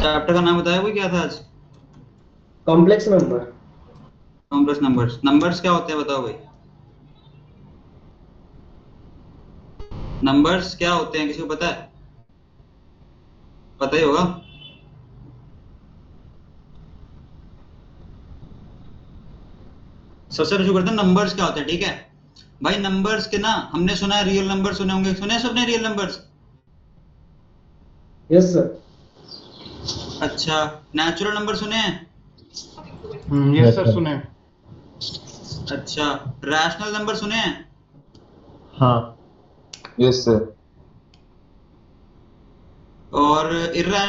Chapter का नाम बताया कोई, क्या था आज? Complex number. Complex numbers. Numbers क्या होते हैं बताओ भाई। नंबर्स क्या होते हैं, किसी को पता है? पता ही होगा। सबसे पहले शुरू करते हैं, नंबर्स क्या होते हैं, ठीक है भाई। नंबर्स के ना, हमने सुना है रियल नंबर सुने होंगे, सुने हैं सबने रियल नंबर्स? Yes sir. अच्छा, नेचुरल नंबर सुने हैं? यस सर, सुने। अच्छा, रैशनल नंबर सुने हैं? हाँ। Yes sir. और इर्रा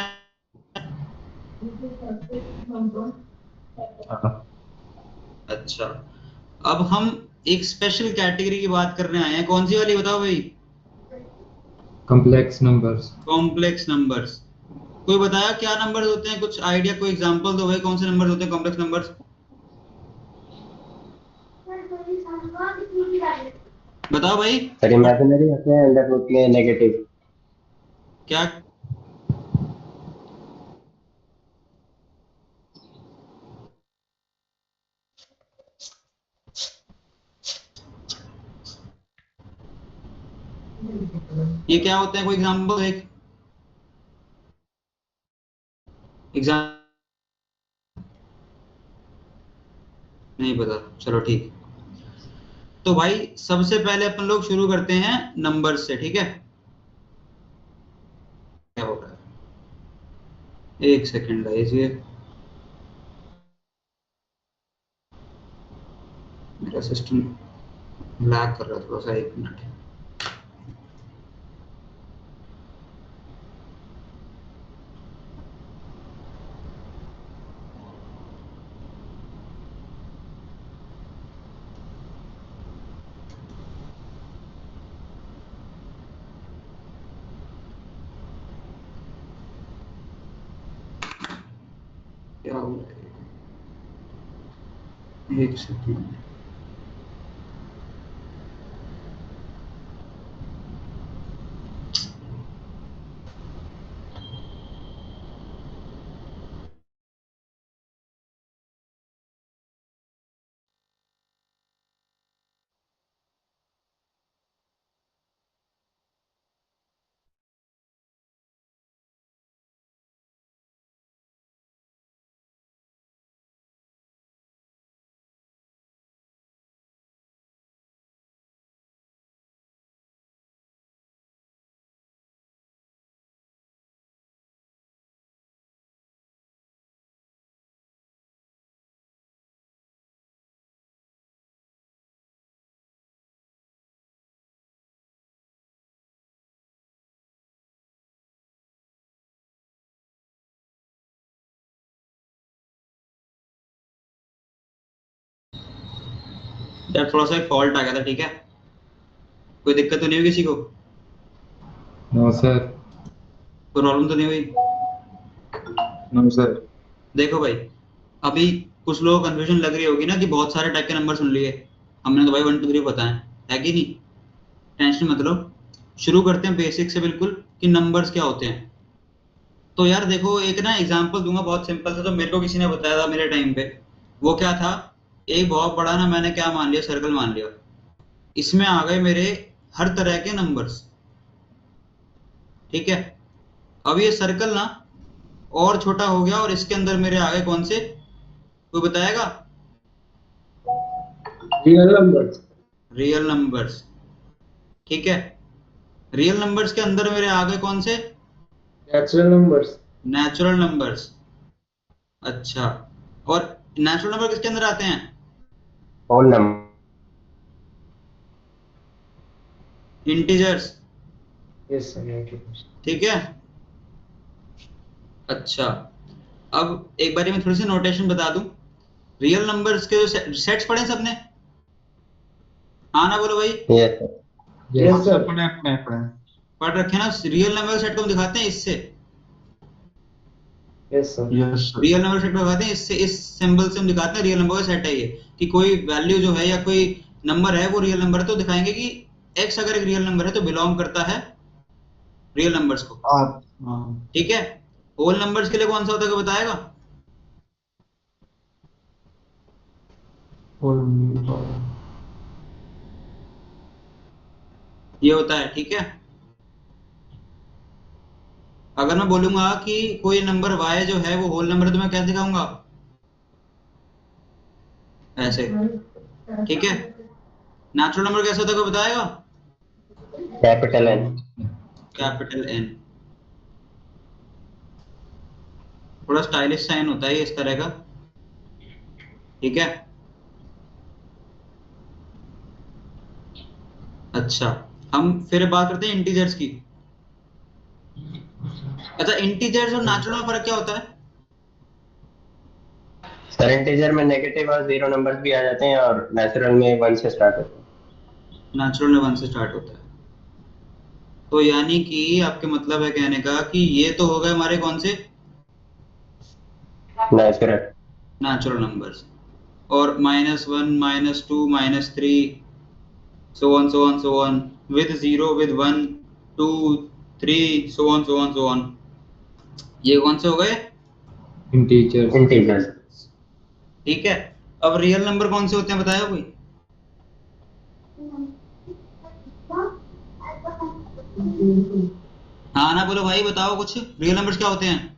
हाँ। अच्छा, अब हम एक स्पेशल कैटेगरी की बात करने आए हैं। कौन सी वाली बताओ भाई? Complex numbers. Complex numbers. कोई बताया क्या नंबर्स होते हैं? कुछ आइडिया, कोई एग्जांपल दो भाई, कौन से नंबर्स होते हैं कॉम्प्लेक्स नंबर्स? बताओ भाई। सर इमेजिनरी होते हैं, अंदर होती है नेगेटिव। क्या? ये क्या होते हैं, कोई एग्जांपल, एक एग्जाम नहीं पता, चलो ठीक। तो भाई सबसे पहले अपन लोग शुरू करते हैं नंबर से, ठीक है? क्या हो रहा है, एक सेकंड गाइस, ये मेरा सिस्टम लैग कर रहा है थोड़ा सा, एक मिनट। क्या हो रहा है, एक सेकंड। यार थोड़ा सा एक फॉल्ट आ गया था, ठीक है? कोई दिक्कत तो नहीं हुई किसी को? No sir. कोई प्रॉब्लम तो नहीं हुई? No sir. देखो भाई, अभी कुछ लोगों को कंफ्यूजन लग रही होगी ना कि बहुत सारे टाइप के नंबर सुन लिए हमने, तो भाई 1 2 3 बताए है कि नहीं? टेंशन मत लो, शुरू करते हैं बेसिक से बिल्कुल, कि नंबर्स क्या होते हैं। तो यार देखो, एक ना एग्जांपल दूंगा बहुत सिंपल सा, तो मेरे को किसी ने बताया था मेरे टाइम पे। वो क्या था, एक बहुत बड़ा ना, मैंने क्या मान लिया, सर्कल मान लिया। इसमें आ गए मेरे हर तरह के नंबर्स, ठीक है? अब ये सर्कल ना और छोटा हो गया, और इसके अंदर मेरे आ गए कौन से, कोई बताएगा? Real number. रियल नंबर्स, ठीक है? रियल नंबर्स के अंदर मेरे आ गए कौन से? Natural numbers. Natural numbers. अच्छा, और नेचुरल नंबर किसके अंदर आते हैं? Whole number. Integers, yes sir. ठीक है? अच्छा, अब एक बारी मैं थोड़ी सी नोटेशन बता दूं। रियल नंबर्स के जो सेट्स पढ़े सबने? हाँ ना बोलो भाई। Yes sir. Yes sir. पढ़े पढ़े पढ़े। पढ़ रखे ना? रियल नंबर सेट को हम दिखाते हैं इससे। Yes sir. Yes sir. Real number set को दिखाते हैं इससे, इस सिंबल से हम दिखाते हैं रियल नंबर का सेट है ये। कि कोई वैल्यू जो है या कोई नंबर है वो रियल नंबर है, तो दिखाएंगे कि एक्स अगर एक रियल नंबर है तो बिलोंग करता है रियल नंबर्स को, हाँ। ठीक है? होल नंबर्स के लिए कौन सा होता है, कोई बताएगा? ये होता है, ठीक है। अगर मैं बोलूंगा कि कोई नंबर y जो है वो होल नंबर है, तो मैं कैसे दिखाऊंगा? ऐसे, ठीक है। नेचुरल नंबर कैसे होता है, कोई बताएगा? Capital N. Capital N. थोड़ा स्टाइलिश साइन होता है ये इस तरह का, ठीक है। अच्छा, हम फिर बात करते हैं इंटीजर्स की। अच्छा, इंटीजर्स और नेचुरल में फर्क क्या होता है? सर इंटीजर में नेगेटिव और जीरो नंबर्स भी आ जाते हैं और नेचुरल में 1 से स्टार्ट होते हैं। नेचुरल में 1 से स्टार्ट होता है। तो यानी कि आपके मतलब है कहने का कि ये तो हो गए हमारे कौन से? नेचुरल। Natural numbers. और -1, -2, -3, so on so on so on, with 0, with 1, 2, 3, so on so on so on। ये कौन से हो गए? इंटीजर्स। इंटीजर। ठीक है। अब रियल नंबर कौन से होते हैं, बताया कोई? हाँ ना बोलो भाई, बताओ कुछ, रियल नंबर्स क्या होते हैं?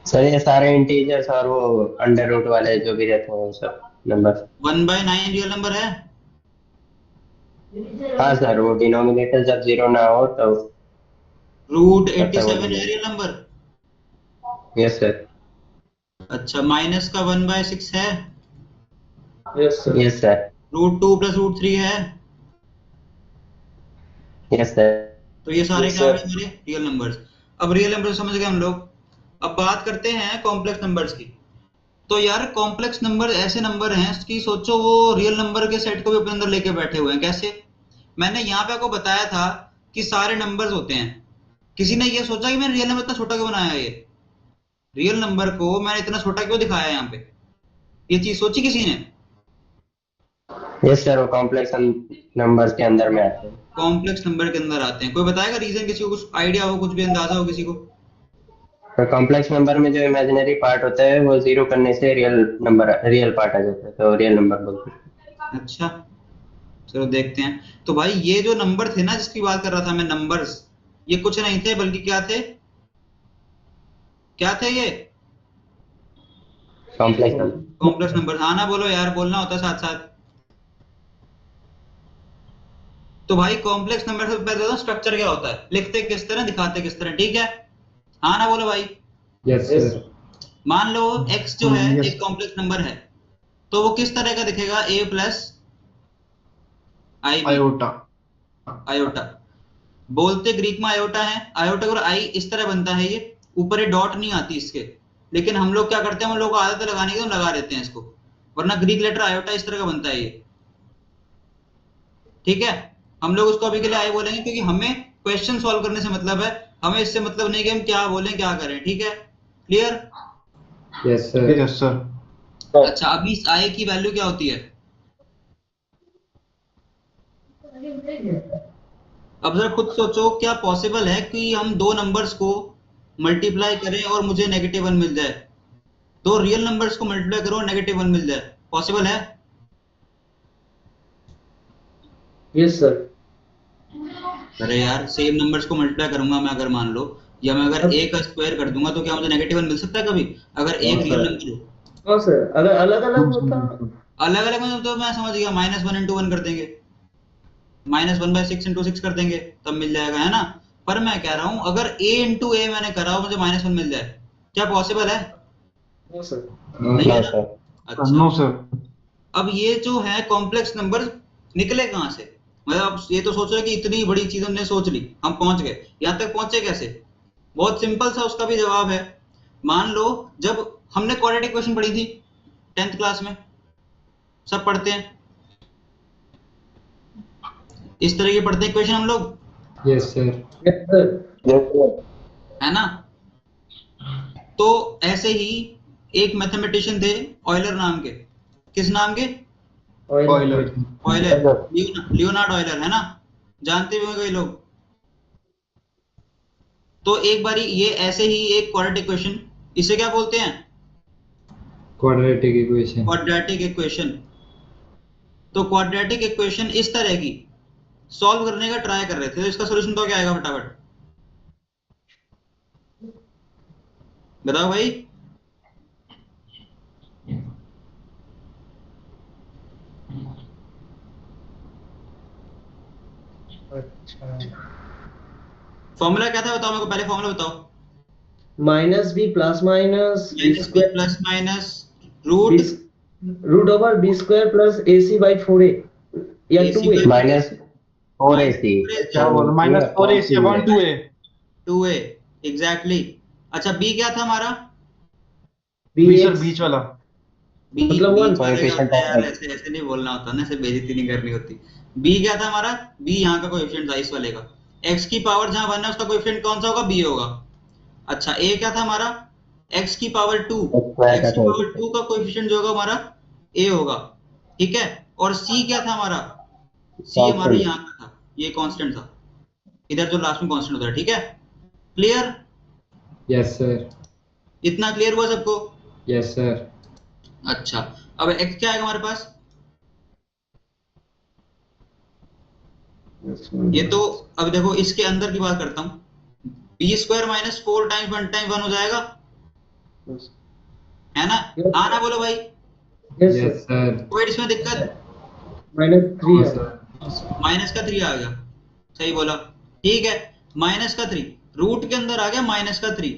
सर ये सारे इंटीजर्स और वो अंडर रूट वाले जो भी रहते हैं वो सब नंबर। 1/9 रियल नंबर है? हाँ सर, वो डिनोमिनेटर जब जीरो ना हो तो रूट तब तक वो 87 है number. Real number? Yes sir. अच्छा, माइनस का 1/6 है? Yes, sir. Yes sir. √2 + √3 है? Yes sir. तो ये सारे Yes, क्या sir. है हमारे रियल नंबर्स। अब रियल नंबर समझ गए हम लोग। अब बात करते हैं कॉम्प्लेक्स नंबर्स की। तो यार कॉम्प्लेक्स नंबर ऐसे नंबर हैं कि सोचो वो रियल नंबर के सेट को भी अपने अंदर लेके बैठे हुए हैं। कैसे? मैंने यहाँ पे आपको बताया था कि सारे नंबर्स होते हैं। किसी ने ये सोचा कि मैंने रियल नंबर इतना छोटा क्यों बनाया है? ये रियल नंबर को मैंने इतना छोटा क्यों दिखाया है यहाँ पे? ये चीज सोची किसी ने? यस सर, वो कॉम्प्लेक्स नंबर्स के अंदर में आते हैं। कॉम्प्लेक्स नंबर के अंदर आते हैं। कोई बताएगा रीजन? किसी को कुछ आइडिया हो, कुछ भी अंदाजा हो किसी को? तो कॉम्प्लेक्स नंबर में जो इमेजिनरी पार्ट होता है वो जीरो करने से रियल पार्ट आ जाता है, तो रियल नंबर बोलते हैं। अच्छा, चलो देखते हैं। तो भाई ये जो नंबर थे ना जिसकी बात कर रहा था मैं, नंबर्स, ये कुछ नहीं थे बल्कि क्या थे? क्या थे ये? Complex number. Complex number. हाँ ना बोलो यार, बोलना होता है साथ साथ। तो भाई कॉम्प्लेक्स नंबर से पहले तो स्ट्रक्चर क्या होता है, लिखते किस तरह, दिखाते किस तरह, ठीक है? हाँ ना बोलो भाई। Yes Yes, sir. मान लो x जो है yes. एक कॉम्प्लेक्स नंबर है, तो वो किस तरह का दिखेगा? a + ib, iota. आयोटा। बोलते ग्रीक में आयोटा है। आयोटा और आई इस तरह बनता है, ये ऊपर ये डॉट नहीं आती इसके, लेकिन हम लोग क्या करते हैं, हम लोग को आदत है लगाने की, तो हम लगा देते हैं इसको, वरना ग्रीक लेटर आयोटा इस तरह का बनता है ये, ठीक है। हम लोग उसको अभी के लिए आई बोलेंगे क्योंकि हमें क्वेश्चन सॉल्व करने से मतलब है, हमें इससे मतलब नहीं कि हम क्या बोलें क्या करें, ठीक है? Clear? Yes sir. Yes sir. अच्छा, अभी इस आई की वैल्यू क्या होती है? अब जरा खुद सोचो, क्या पॉसिबल है कि हम दो नंबर्स को मल्टीप्लाई करें और मुझे -1 मिल जाए? दो रियल नंबर्स को मल्टीप्लाई करो और -1 मिल जाए, पॉसिबल है? Yes, sir. अरे यार, सेम नंबर्स को मल्टीप्लाई करूंगा मैं अगर, मान लो, या मैं अगर a का स्क्वायर कर दूंगा, तो क्या मुझे -1 मिल सकता है कभी, अगर एक हाँ रियल सर। नंबर हो? हाँ सर, अगर अलग अलग होता। अलग अलग में तो मैं समझ गया, -1 × 1 कर देंगे, -1/6 × 6 कर देंगे, तब मिल जाएगा, है ना? पर मैं कह रहा हूं अगर a × a मैंने करा और मुझे -1 मिल जाए, क्या पॉसिबल है? No sir. नहीं है नो ना? सर। अच्छा, नो सर। अब ये जो है कॉम्प्लेक्स नंबर निकले कहां से? मतलब आप ये तो सोचो कि इतनी बड़ी चीज हमने सोच ली, हम पहुंच गए, यहां तक पहुंचे कैसे? बहुत सिंपल सा उसका भी जवाब है। मान लो, जब हमने क्वाड्रेटिक इक्वेशन पढ़ी थी 10th क्लास में, सब पढ़ते हैं इस तरह की, पढ़ते हैं इक्वेशन हम लोग, yes sir. Yes sir. Yes sir. है ना? तो ऐसे ही एक मैथमेटिशियन थे ऑयलर नाम के। किस नाम के? ऑयलर। ऑयलर, लियोनार्ड ऑयलर, है ना? जानते भी होंगे कई लोग। तो एक बारी ये ऐसे ही एक क्वाड्रेटिक इक्वेशन, इसे क्या बोलते हैं? Quadratic equation. Quadratic equation. तो क्वाड्रेटिक इक्वेशन इस तरह की सॉल्व करने का ट्राई कर रहे थे, तो इसका सॉल्यूशन तो क्या आएगा फटाफट बताओ भाई। अच्छा, फॉर्मूला क्या था बताओ मेरे को, पहले फॉर्मूला बताओ। Minus B plus minus B minus B square plus minus B root root over B square plus A C by 4a या ए सी 2a। बाई माइनस 4ac क्या बोल minus 4ac upon 2a। 2a exactly. अच्छा B क्या था हमारा? B B sir x बीच वाला। B मतलब बीच 1। वाले का कोएफिशिएंट होता है ऑफ यार, x। ऐसे ऐसे नहीं बोलना होता ना, ऐसे बेइज्जती नहीं करनी होती। बी क्या था हमारा? बी यहाँ का कोएफिशिएंट था इस वाले का। एक्स की पावर जहां 1 है उसका कोएफिशिएंट कौन सा होगा? बी होगा। अच्छा ए क्या था हमारा? एक्स की पावर 2। x स्क्वायर का एक्स की पावर 2 कोएफिशिएंट का कोएफिशिएंट जो होगा हमारा ए होगा। ठीक है। और सी क्या था हमारा? सी हमारा कांस्टेंट। यहाँ का था, ये कांस्टेंट था, इधर जो लास्ट में कांस्टेंट होता है। ठीक है, क्लियर? Yes sir. इतना क्लियर हुआ सबको? Yes sir. अच्छा अब एक्स क्या आएगा हमारे पास? ये तो अब देखो इसके अंदर की बात करता हूं, B square minus 4 times 1 time 1 हो जाएगा, है ना? हाँ ना बोलो भाई, यस यस सर। कोई इसमें दिक्कत? माइनस 3 नो है। सर। माइनस का 3 आ गया, सही बोला। ठीक है, माइनस का 3 रूट के अंदर आ गया, माइनस का 3।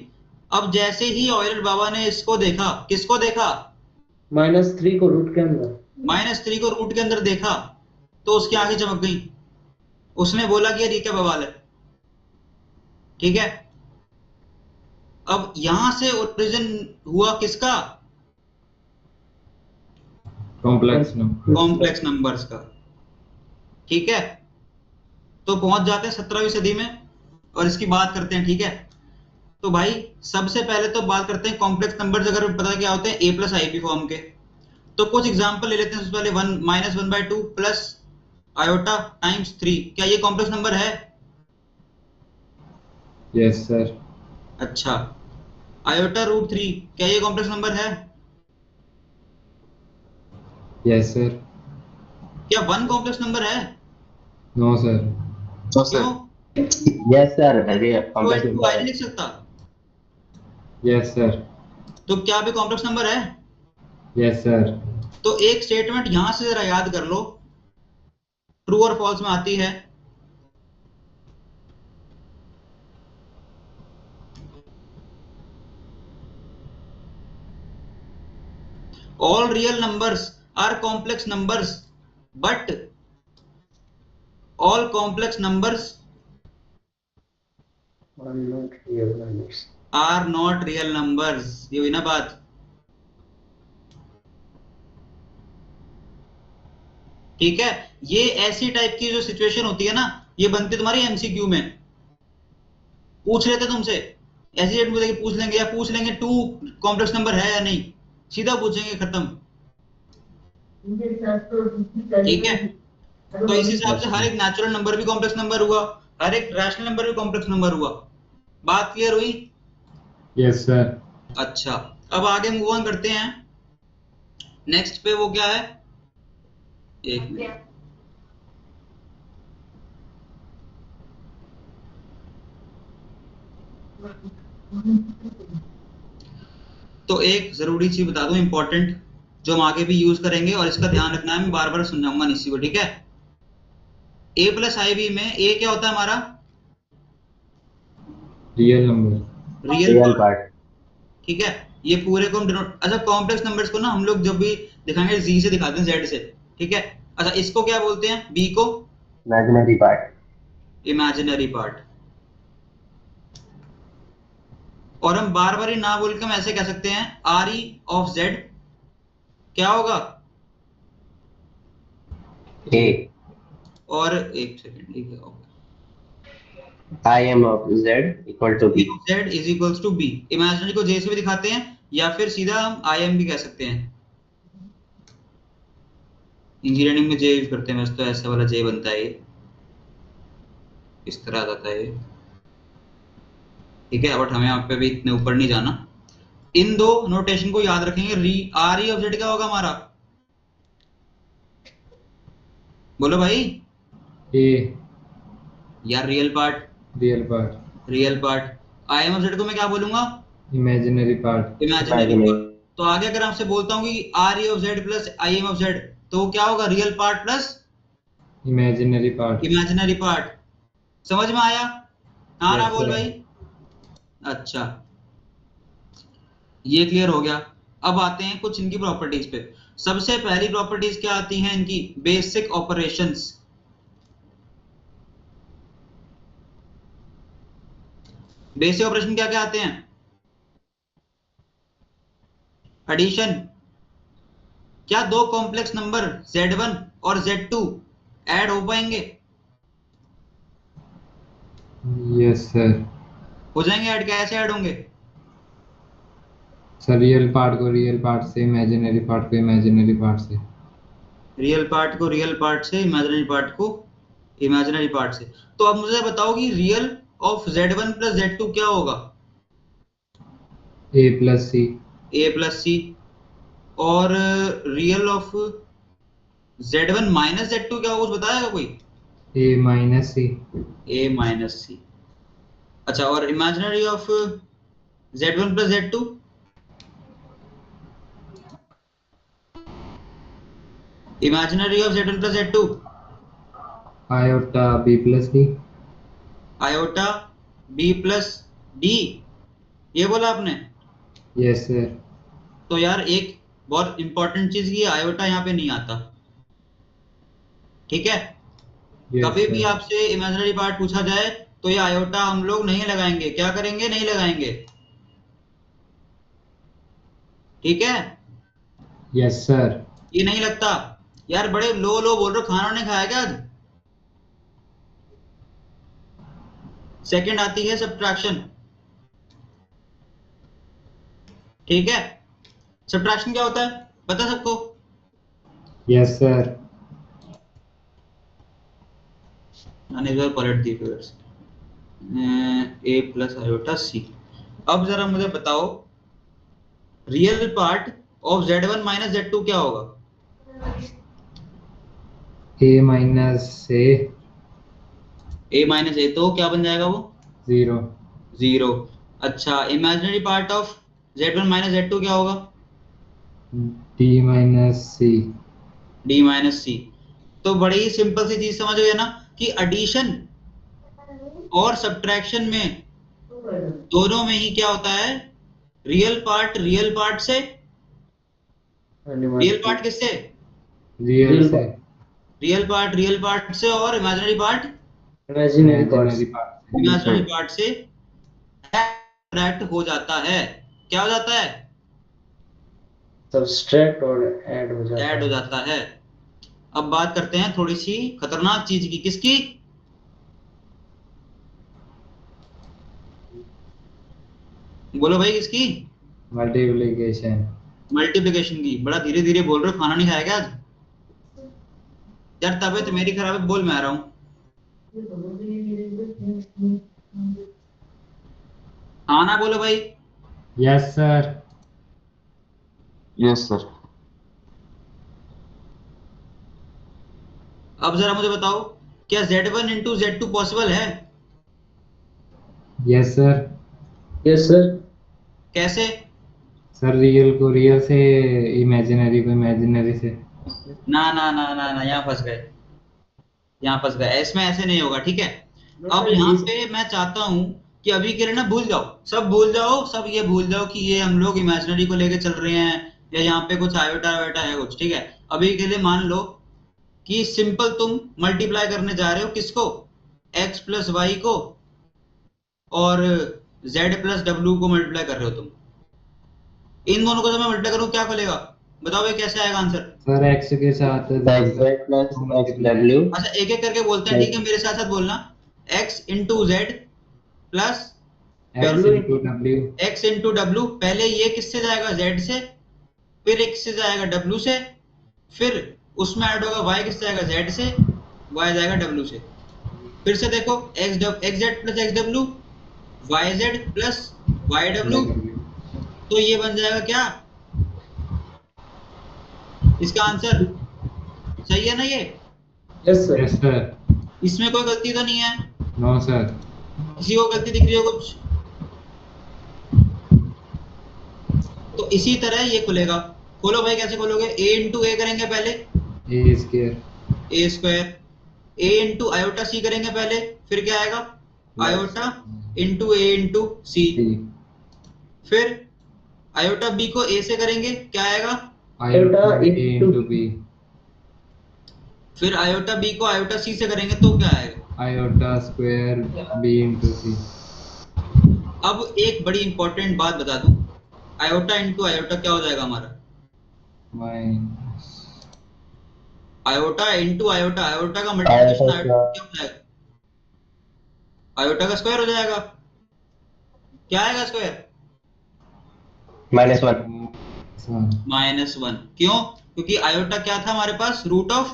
अब जैसे ही ऑयलर बाबा ने इसको देखा, किसको देखा? -3 को रूट के अंदर। -3 को रूट के अंदर देखा तो उसकी आंखें चमक गई, उसने बोला कि यार ये क्या बवाल है। ठीक है, अब यहां से ओरिजिन हुआ किसका? Complex number. कॉम्प्लेक्स नंबर्स का। ठीक है, तो पहुंच जाते हैं 17वीं सदी में और इसकी बात करते हैं। ठीक है, तो भाई सबसे पहले तो बात करते हैं कॉम्प्लेक्स नंबर्स, अगर पता क्या होते हैं a plus i B form के। तो कुछ एग्जांपल ले लेते हैं। सबसे पहले 1 -1/2 प्लस आयोटा टाइम्स 3, क्या ये कॉम्प्लेक्स नंबर है? Yes sir. अच्छा, आयोटा रूट 3, क्या ये कॉम्प्लेक्स नंबर है? Yes sir. क्या 1 कॉम्प्लेक्स नंबर है? No sir. तो क्यों? Sir yes sir, two complex into i number नहीं है। लिख सकता? Yes sir. तो क्या भी कॉम्प्लेक्स नंबर है? Yes sir. तो एक स्टेटमेंट यहां से जरा याद कर लो, ट्रू और फॉल्स में आती है। All real numbers are complex numbers, but all complex numbers not real numbers। are not real numbers। ये हुई ना बात। ठीक है, ये ऐसी टाइप की जो सिचुएशन होती है ना, ये बनती तुम्हारी एमसीक्यू में। पूछ लेते तुमसे ऐसी डेट में पूछ लेंगे, या पूछ लेंगे 2 कॉम्प्लेक्स नंबर है या नहीं, सीधा पूछेंगे, खत्म। ठीक है, तो इस हिसाब से हर एक नेचुरल नंबर भी कॉम्प्लेक्स नंबर हुआ, हर एक रैशनल नंबर भी कॉम्प्लेक्स नंबर हुआ। बात क्लियर हुई? Yes sir. अच्छा, अब आगे मूव ऑन करते हैं। नेक्स्ट पे वो क्या है, एक मिनट। तो एक जरूरी चीज बता दूं, इंपॉर्टेंट, जो हम आगे भी यूज करेंगे और इसका ध्यान रखना है, मैं बार बार समझाऊंगा नहीं इसी को। ठीक है, a प्लस आई बी में a क्या होता है हमारा? Real number. Real real part. Part. ठीक है, ये पूरे को हम डिनोट, अच्छा कॉम्प्लेक्स नंबर्स को ना हम लोग जब भी दिखाएंगे z से दिखाते हैं, z से। ठीक है, अच्छा इसको क्या बोलते हैं? b को इमेजिनरी पार्ट। Imaginary part. और हम बार बार ही ना बोल के हम ऐसे कह सकते हैं आर ई ऑफ जेड क्या होगा? ए। और एक सेकंड, ठीक है, I M of Z equal to B. z is equals to B. Imaginary को j से भी दिखाते हैं, या फिर सीधा हम आई एम भी कह सकते हैं। इंजीनियरिंग में j यूज करते हैं, वैसे तो ऐसा वाला j बनता है, ये इस तरह आ जाता है ये। ठीक है, बट हमें यहाँ पे भी इतने ऊपर नहीं जाना। इन दो नोटेशन को याद रखेंगे। आर ई ऑफ जेड क्या होगा हमारा, बोलो भाई ए यार, real part. Real part, real part. I M of Z को मैं क्या बोलूंगा, imaginary part, imaginary Imaginary. Part. तो आगे अगर आपसे बोलता हूँ कि R E of Z plus I M of Z, तो वो क्या होगा, real part plus imaginary part. Imaginary part. समझ में आया? हाँ ना Yes, बोल sir. भाई। अच्छा, ये क्लियर हो गया। अब आते हैं कुछ इनकी प्रॉपर्टीज पे। सबसे पहली प्रॉपर्टीज क्या आती हैं इनकी, बेसिक ऑपरेशंस। बेसिक ऑपरेशन क्या क्या आते हैं, एडिशन। क्या दो कॉम्प्लेक्स नंबर Z1 और Z2 ऐड हो पाएंगे? Yes sir. हो जाएंगे ऐड। कैसे ऐड होंगे? सर रियल पार्ट को रियल पार्ट से, इमेजिनरी पार्ट को इमेजिनरी पार्ट से। रियल पार्ट को रियल पार्ट से, इमेजिनरी पार्ट को इमेजिनरी पार्ट से। तो अब मुझे बताओ कि real of Z1 plus Z2 क्या होगा, ए प्लस सी। A प्लस सी। और real of Z1 minus Z2 क्या होगा, कुछ बताएगा कोई? A minus C. A minus C. अच्छा, और imaginary of Z1 plus Z2? Imaginary of Z1 plus Z2? Iota B plus D. Iota B plus D, ये बोला आपने? Yes sir. तो यार एक बहुत इंपॉर्टेंट चीज की, आयोटा यहाँ पे नहीं आता, ठीक है? कभी भी आपसे इमेजिनरी पार्ट पूछा जाए तो ये आयोटा हम लोग नहीं लगाएंगे। क्या करेंगे, नहीं लगाएंगे, ठीक है? Yes sir. ये नहीं लगता। यार बड़े लो लो बोल रहे हो, खाना नहीं खाया क्या आज? सेकंड आती है सब्ट्रैक्शन, ठीक है? सब्ट्रैक्शन क्या होता है पता सबको? Yes sir. मैंने इधर पलट दी फिर से। ए प्लस आयोटा सी। अब जरा मुझे बताओ, real part of Z1 minus Z2 क्या होगा? ए माइनस ए। A माइनस ए, तो क्या बन जाएगा वो? जीरो। जीरो। अच्छा, imaginary part of Z1 minus Z2 क्या होगा? डी माइनस सी। D माइनस सी। तो बड़ी ही सिंपल सी चीज समझ गए ना कि एडिशन और सब्ट्रैक्शन में दोनों में ही क्या होता है, रियल पार्ट से, रियल पार्ट किससे, रियल से। रियल पार्ट से, और imaginary part imaginary imaginary part. Part. Imaginary part से सब्ट्रैक्ट हो जाता है। क्या हो जाता है? सब्सट्रैक्ट और ऐड हो जाता ऐड हो है। जाता है। अब बात करते हैं थोड़ी सी खतरनाक चीज की। किसकी? बोलो भाई, किसकी? मल्टीप्लिकेशन। मल्टीप्लिकेशन की। बड़ा धीरे धीरे बोल रहे हो, खाना नहीं खाया क्या आज? यार तबीयत मेरी खराब है, बोल मैं आ रहा हूँ। हाँ ना बोलो भाई। Yes sir. Yes, sir. अब जरा मुझे बताओ, क्या Z1 इंटू Z2 पॉसिबल है? Yes sir. Yes sir. कैसे? सर रियल को रियल से, इमेजिनरी को इमेजिनरी से। ना ना ना ना ना, यहाँ फंस गए, यहाँ फंस गए। इसमें ऐसे नहीं होगा, ठीक है? अब यहाँ पे मैं चाहता हूँ कि अभी के लिए ना भूल जाओ, सब भूल जाओ, सब ये भूल जाओ कि ये हम लोग इमेजिनरी को लेके चल रहे हैं या यहाँ पे कुछ आयोटा वायोटा है कुछ, ठीक है? अभी के लिए मान लो कि सिंपल तुम मल्टीप्लाई करने जा रहे हो किसको, x प्लस वाई को, और z प्लस डब्ल्यू को मल्टीप्लाई कर रहे हो तुम। इन दोनों को जब मैं मल्टीप्लाई करूँ क्या खुलेगा, बताओ भाई कैसे आएगा आंसर? सर एक्स के साथ Z plus XW. अच्छा एक एक करके बोलते हैं, ठीक है? मेरे साथ साथ बोलना। x into Z plus x into W. x into W. पहले ये किससे जाएगा, z से, फिर x से जाएगा w से, फिर उसमें ऐड होगा y किससे जाएगा, z से, y जाएगा w से। फिर से देखो, x z plus x w yz plus yw, तो ये बन जाएगा क्या इसका आंसर? सही है ना ये? Yes sir. Yes sir. इसमें कोई गलती तो नहीं है? No sir. किसी को गलती दिख रही हो कुछ? तो इसी तरह ये खुलेगा। खोलो भाई, कैसे खोलोगे? a इंटू ए करेंगे पहले, A square A square, a into iota C करेंगे पहले, फिर क्या आएगा? Iota into A into C, फिर आयोटा बी को ए से करेंगे, क्या आएगा? आयोटा ए इंटू बी, फिर आयोटा बी को आयोटा सी से करेंगे तो क्या आएगा? Iota square B into C. अब एक बड़ी इंपॉर्टेंट बात बता दूं, आयोटा इंटू आयोटा क्या हो जाएगा हमारा? Minus iota into iota, iota का मल्टीप्लिकेशन आयोटा क्या हो जाएगा? आयोटा का स्क्वायर हो जाएगा। क्या आएगा स्क्वायर? -1। -1। क्यों? क्योंकि आयोटा क्या था हमारे पास? Root of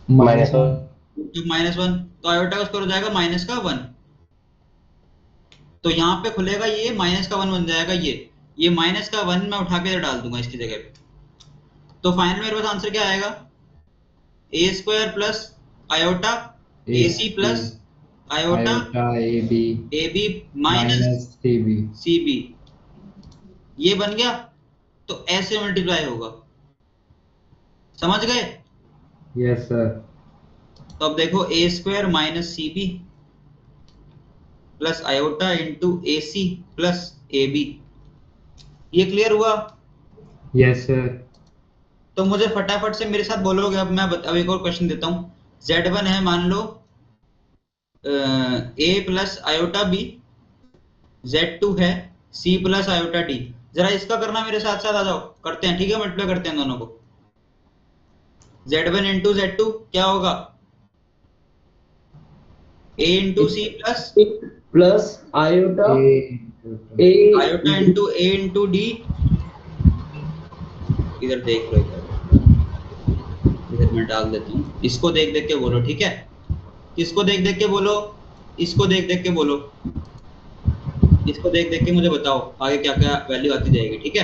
-1। तो आयोटा का स्क्वायर हो जाएगा -1। तो यहाँ पे खुलेगा ये -1 बन जाएगा। ये -1 मैं उठा के डाल दूंगा इसकी जगह पे। तो फाइनल मेरे पास आंसर क्या आएगा? A square plus iota A C plus iota A B minus C B, ये बन गया। तो ऐसे मल्टीप्लाई होगा, समझ गए? Yes sir. तो अब देखो A square minus C B plus iota into A C plus A B, ये क्लियर हुआ? Yes sir. तो मुझे फटाफट से मेरे साथ बोलोगे। अब मैं अब एक और क्वेश्चन देता हूँ। Z1 है मान लो a plus iota B, Z2 है c प्लस आयोटा डी। जरा इसका करना मेरे साथ साथ, आ जाओ करते हैं, ठीक है? मल्टीप्लाई करते हैं दोनों को। Z1 इंटू Z2 क्या होगा? a into C plus plus iota A iota into a into D. इधर देख लो, इधर मैं डाल देता हूँ। इसको देख देख के बोलो, ठीक है? किसको देख देख के बोलो? इसको देख देख के बोलो। इसको देख देख के मुझे बताओ आगे क्या क्या वैल्यू आती जाएगी, ठीक है?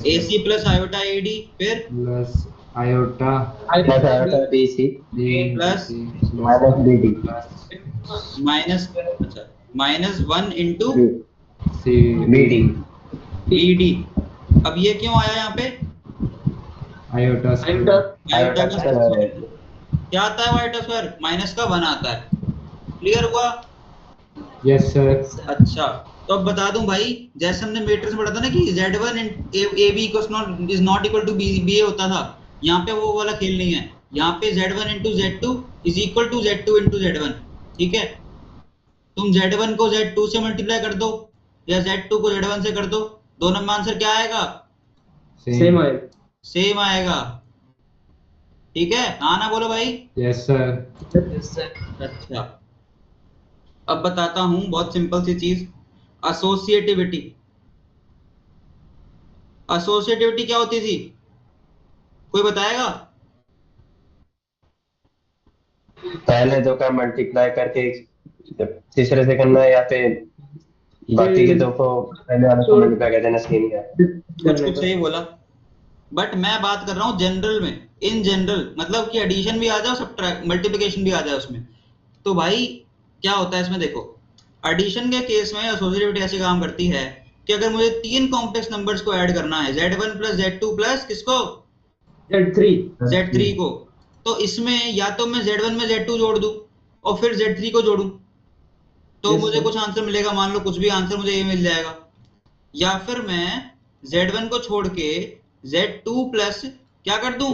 A C plus iota A D, फिर plus iota B C plus B D minus, अच्छा, -1 into C B D. B D. अब ये क्यों आया यहाँ पे? आयोटा आयोटा का स्क्वायर क्या आता है? आयोटा स्क्वायर -1 आता है। क्लियर हुआ? Yes sir. अच्छा, तो अब बता दूं भाई, जैसे हमने मैट्रिक्स में पढ़ा था ना कि Z1 AB is not equal to BA होता था, यहाँ पे वो वाला खेल नहीं है। यहाँ पे Z1 into Z2 is equal to Z2 into Z1, ठीक है? तुम Z1 को Z2 से मल्टीप्लाई कर दो या Z2 को Z1 से कर दो, दोनों में आंसर क्या आएगा? सेम आएगा। सेम आएगा, ठीक है? हाँ ना बोलो भाई। Yes sir. अच्छा, अब बताता हूं बहुत सिंपल सी चीज, एसोसिएटिविटी। एसोसिएटिविटी क्या होती थी? कोई बताएगा? पहले दो का मल्टीप्लाई करके तीसरे से करना, या फिर बाकी के दो को पहले वाले को मल्टीप्लाई कर देना, सेम है। कुछ सही बोला, बट मैं बात कर रहा हूँ जनरल में, इन जनरल, मतलब कि एडिशन भी आ जाए, सब्ट्रैक्ट मल्टीप्लिकेशन भी आ जाए उसमें। तो भाई क्या होता है इसमें? देखो, एडिशन के केस में एसोसिएटिविटी ऐसे काम करती है कि अगर मुझे 3 कॉम्प्लेक्स नंबर्स को ऐड करना है, Z1 प्लस Z2 प्लस किसको? Z3 को, तो इसमें या तो मैं Z1 में Z2 जोड़ दूं और फिर Z3 को जोड़ूं, तो मुझे कुछ आंसर मिलेगा, मान लो कुछ भी आंसर मुझे ये मिल जाएगा। या फिर मैं Z1 को छोड़ के Z2 प्लस क्या कर दूं?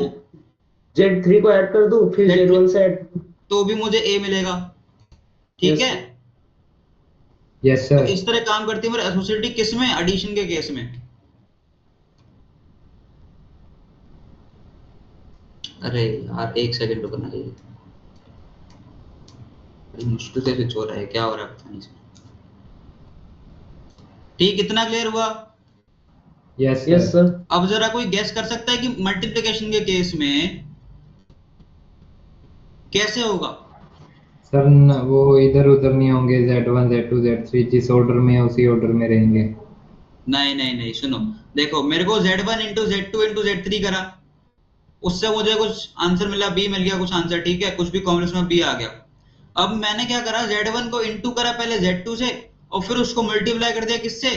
Z3 को ऐड कर दूं, फिर Z1 से ऐड, तो भी मुझे A मिलेगा, ठीक है? यस तो सर। इस तरह काम करती है मेरी एसोसिएटिविटी, किस में? एडिशन के केस में। अरे यार एक सेकंड रुकना चाहिए, मुश्किल से स्विच हो रहा है, क्या हो रहा है पता नहीं इसमें। ठीक, इतना क्लियर हुआ? Yes sir. अब जरा कोई गेस कर सकता है कि मल्टीप्लिकेशन के केस में कैसे होगा? सर वो इधर उधर नहीं होंगे, Z1 Z2 Z3 जिस ऑर्डर में है उसी ऑर्डर में रहेंगे। नहीं नहीं नहीं, सुनो, देखो मेरे को Z1 into Z2 into Z3 करा, उससे मुझे कुछ आंसर मिला, बी मिल गया कुछ आंसर, ठीक है, कुछ भी कॉम्बिनेशन में बी आ गया। अब मैंने क्या करा, Z1 को इंटू करा पहले Z2 से, और फिर उसको मल्टीप्लाई कर दिया किससे,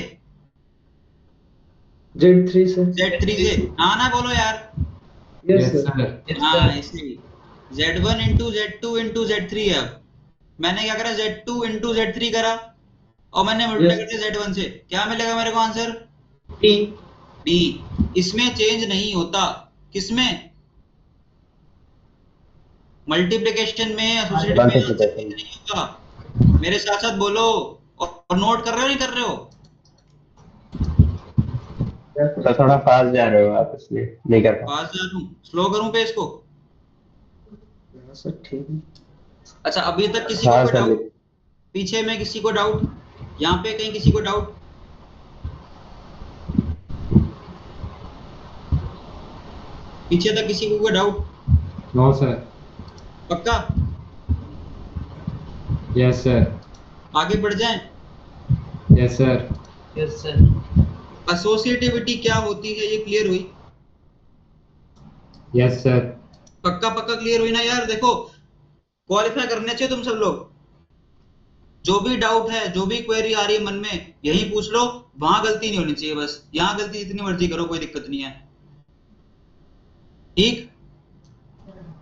Z3 से। Z3 से। हाँ ना, बोलो यार। Yes yes sir. सर। हाँ इसलिए Z1 into Z2 into Z3 है। अब मैंने क्या करा, Z2 इंटू Z3 करा, और मैंने मल्टीप्लाई कर दिया Z1 से, क्या मिलेगा मेरे को आंसर, T। बी। इसमें चेंज नहीं होता, किसमें, मल्टीप्लिकेशन में, एसोसिएटिव में आंसर चेंज मल्टीप्लिकेशन। नहीं होगा। मेरे साथ साथ बोलो, और नोट कर रहे हो नहीं कर रहे हो। तो थोड़ा फास्ट जा रहे हो आप, इसलिए नहीं कर पा। पास जा रहा हूँ, स्लो करूँ पेज को। हाँ सर ठीक है। अच्छा, अभी तक किसी को हाँ कोई सर। डाउट, पीछे में किसी को डाउट, यहाँ पे कहीं किसी को डाउट, पीछे तक किसी को कोई डाउट, नो सर। पक्का। Yes sir. आगे बढ़ जाएं। Yes sir. एसोसिएटिविटी क्या होती है, ये क्लियर हुई, यस सर। पक्का पक्का क्लियर हुई ना यार। देखो, क्वालिफाई करने चाहिए तुम सब लोग, जो भी डाउट है, जो भी क्वेरी आ रही है मन में, यही पूछ लो, वहां गलती नहीं होनी चाहिए, बस यहाँ गलती जितनी मर्जी करो, कोई दिक्कत नहीं है, ठीक।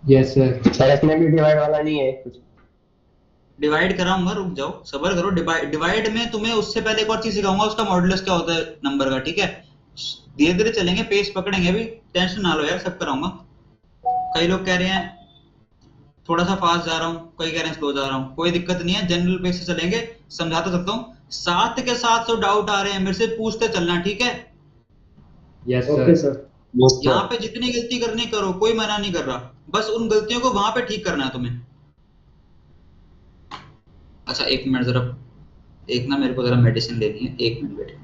Yes sir. सर इसमें भी डिवाइड वाला नहीं है कुछ? डिवाइड कराऊंगा, रुक जाओ, सबर करो। डिवाइड में तुम्हें उससे पहले एक और चीज सिखाऊंगा, उसका मॉडुलस क्या होता है नंबर का, ठीक है। धीरे धीरे चलेंगे, पेस पकड़ेंगे, अभी टेंशन ना लो यार, सब कराऊंगा। कई लोग कह रहे हैं थोड़ा सा फास्ट जा रहा हूँ, कई कह रहे हैं स्लो जा रहा हूँ, कोई दिक्कत नहीं है, जनरल पेस से चलेंगे, समझाता सकता हूँ। 7 के 700 डाउट आ रहे हैं, मेरे से पूछते चलना, ठीक है। Yes okay sir. सर। यहाँ पे जितनी गलती करनी करो, कोई मना नहीं कर रहा, बस उन गलतियों को वहां पे ठीक करना है तुम्हें। अच्छा एक मिनट जरा, एक ना मेरे को जरा मेडिसिन लेनी है, एक मिनट बैठे।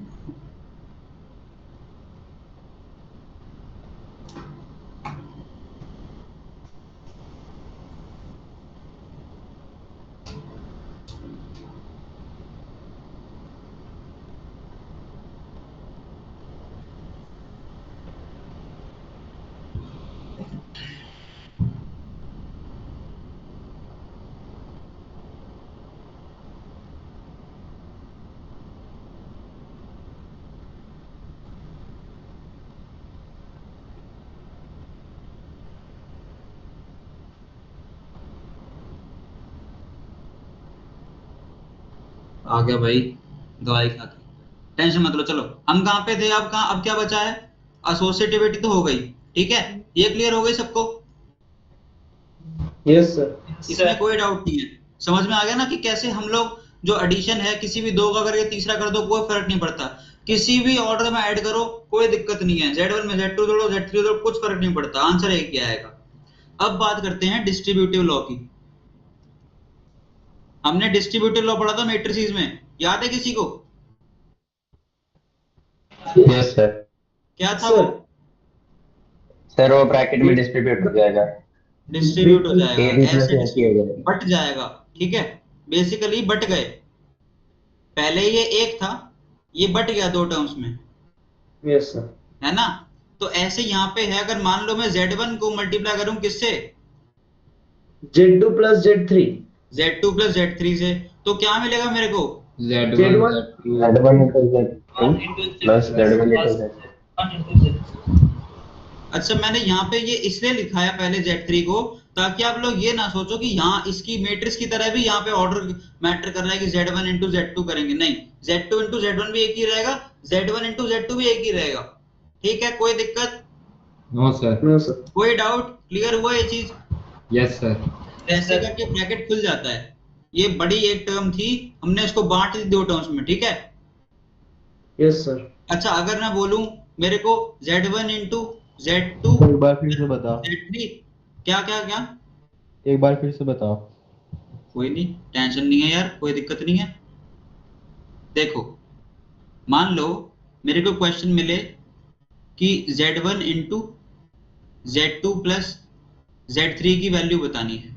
आ गया भाई, दवाई खा के, टेंशन मत लो। चलो हम कहाँ पे थे, अब कहाँ, अब क्या बचा है, एसोसिएटिविटी तो हो गई, ठीक है, ये क्लियर हो गई सबको, यस सर। इसमें कोई डाउट नहीं है। समझ में आ गया ना कि कैसे हम लोग, जो एडिशन है, किसी भी दो का करके तीसरा कर दो, कोई फर्क नहीं पड़ता, किसी भी ऑर्डर में ऐड करो, कोई दिक्कत नहीं है, Z1 में Z2 जोड़ो, Z3 जोड़ो, कुछ फर्क नहीं पड़ता, आंसर एक ही आएगा। अब बात करते हैं डिस्ट्रीब्यूटिव लॉ की। हमने डिस्ट्रीब्यूटिव लॉ पढ़ा था मैट्रिसेस में, याद है किसी को, यस सर। क्या था सर। वो, सर वो ब्रैकेट में डिस्ट्रीब्यूट हो जाएगा, डिस्ट्रीब्यूट हो ए जाएगा, बी प्लस ऐसे ए सी हो जाएगा। बट जाएगा, ठीक है, बेसिकली बट गए, पहले ये एक था, ये बट गया दो टर्म्स में, यस सर। है ना। तो ऐसे यहाँ पे है, अगर मान लो मैं Z1 को मल्टीप्लाई करूं किससे, Z2 plus Z3। Z2 plus Z3 से, तो क्या मिलेगा मेरे को, Z1 Z1। Z2 Z1 into Z2 plus Z1 into Z3। अच्छा मैंने यहाँ पे ये इसलिए लिखा है पहले Z3 को, ताकि आप लोग ये ना सोचो कि यहाँ इसकी मैट्रिक्स की तरह भी यहाँ पे ऑर्डर मैटर कर रहा है कि Z1 इंटू Z2 करेंगे, नहीं, Z2 इंटू Z1 भी एक ही रहेगा, Z1 इंटू Z2 भी एक ही रहेगा, ठीक है, कोई दिक्कत, नो सर। No sir. कोई डाउट, क्लियर हुआ ये चीज। Yes sir. ऐसे करके ब्रैकेट खुल जाता है, ये बड़ी एक टर्म थी, हमने इसको बांट दी दो टर्म्स में, ठीक है। Yes sir. अच्छा अगर मैं बोलूं मेरे को Z1 इंटू Z2 एक बार फिर से बताओ, Z3, क्या क्या क्या, एक बार फिर से बताओ। कोई नहीं, टेंशन नहीं है यार, कोई दिक्कत नहीं है। देखो मान लो मेरे को क्वेश्चन मिले कि Z1 into Z2 plus Z3 की वैल्यू बतानी है,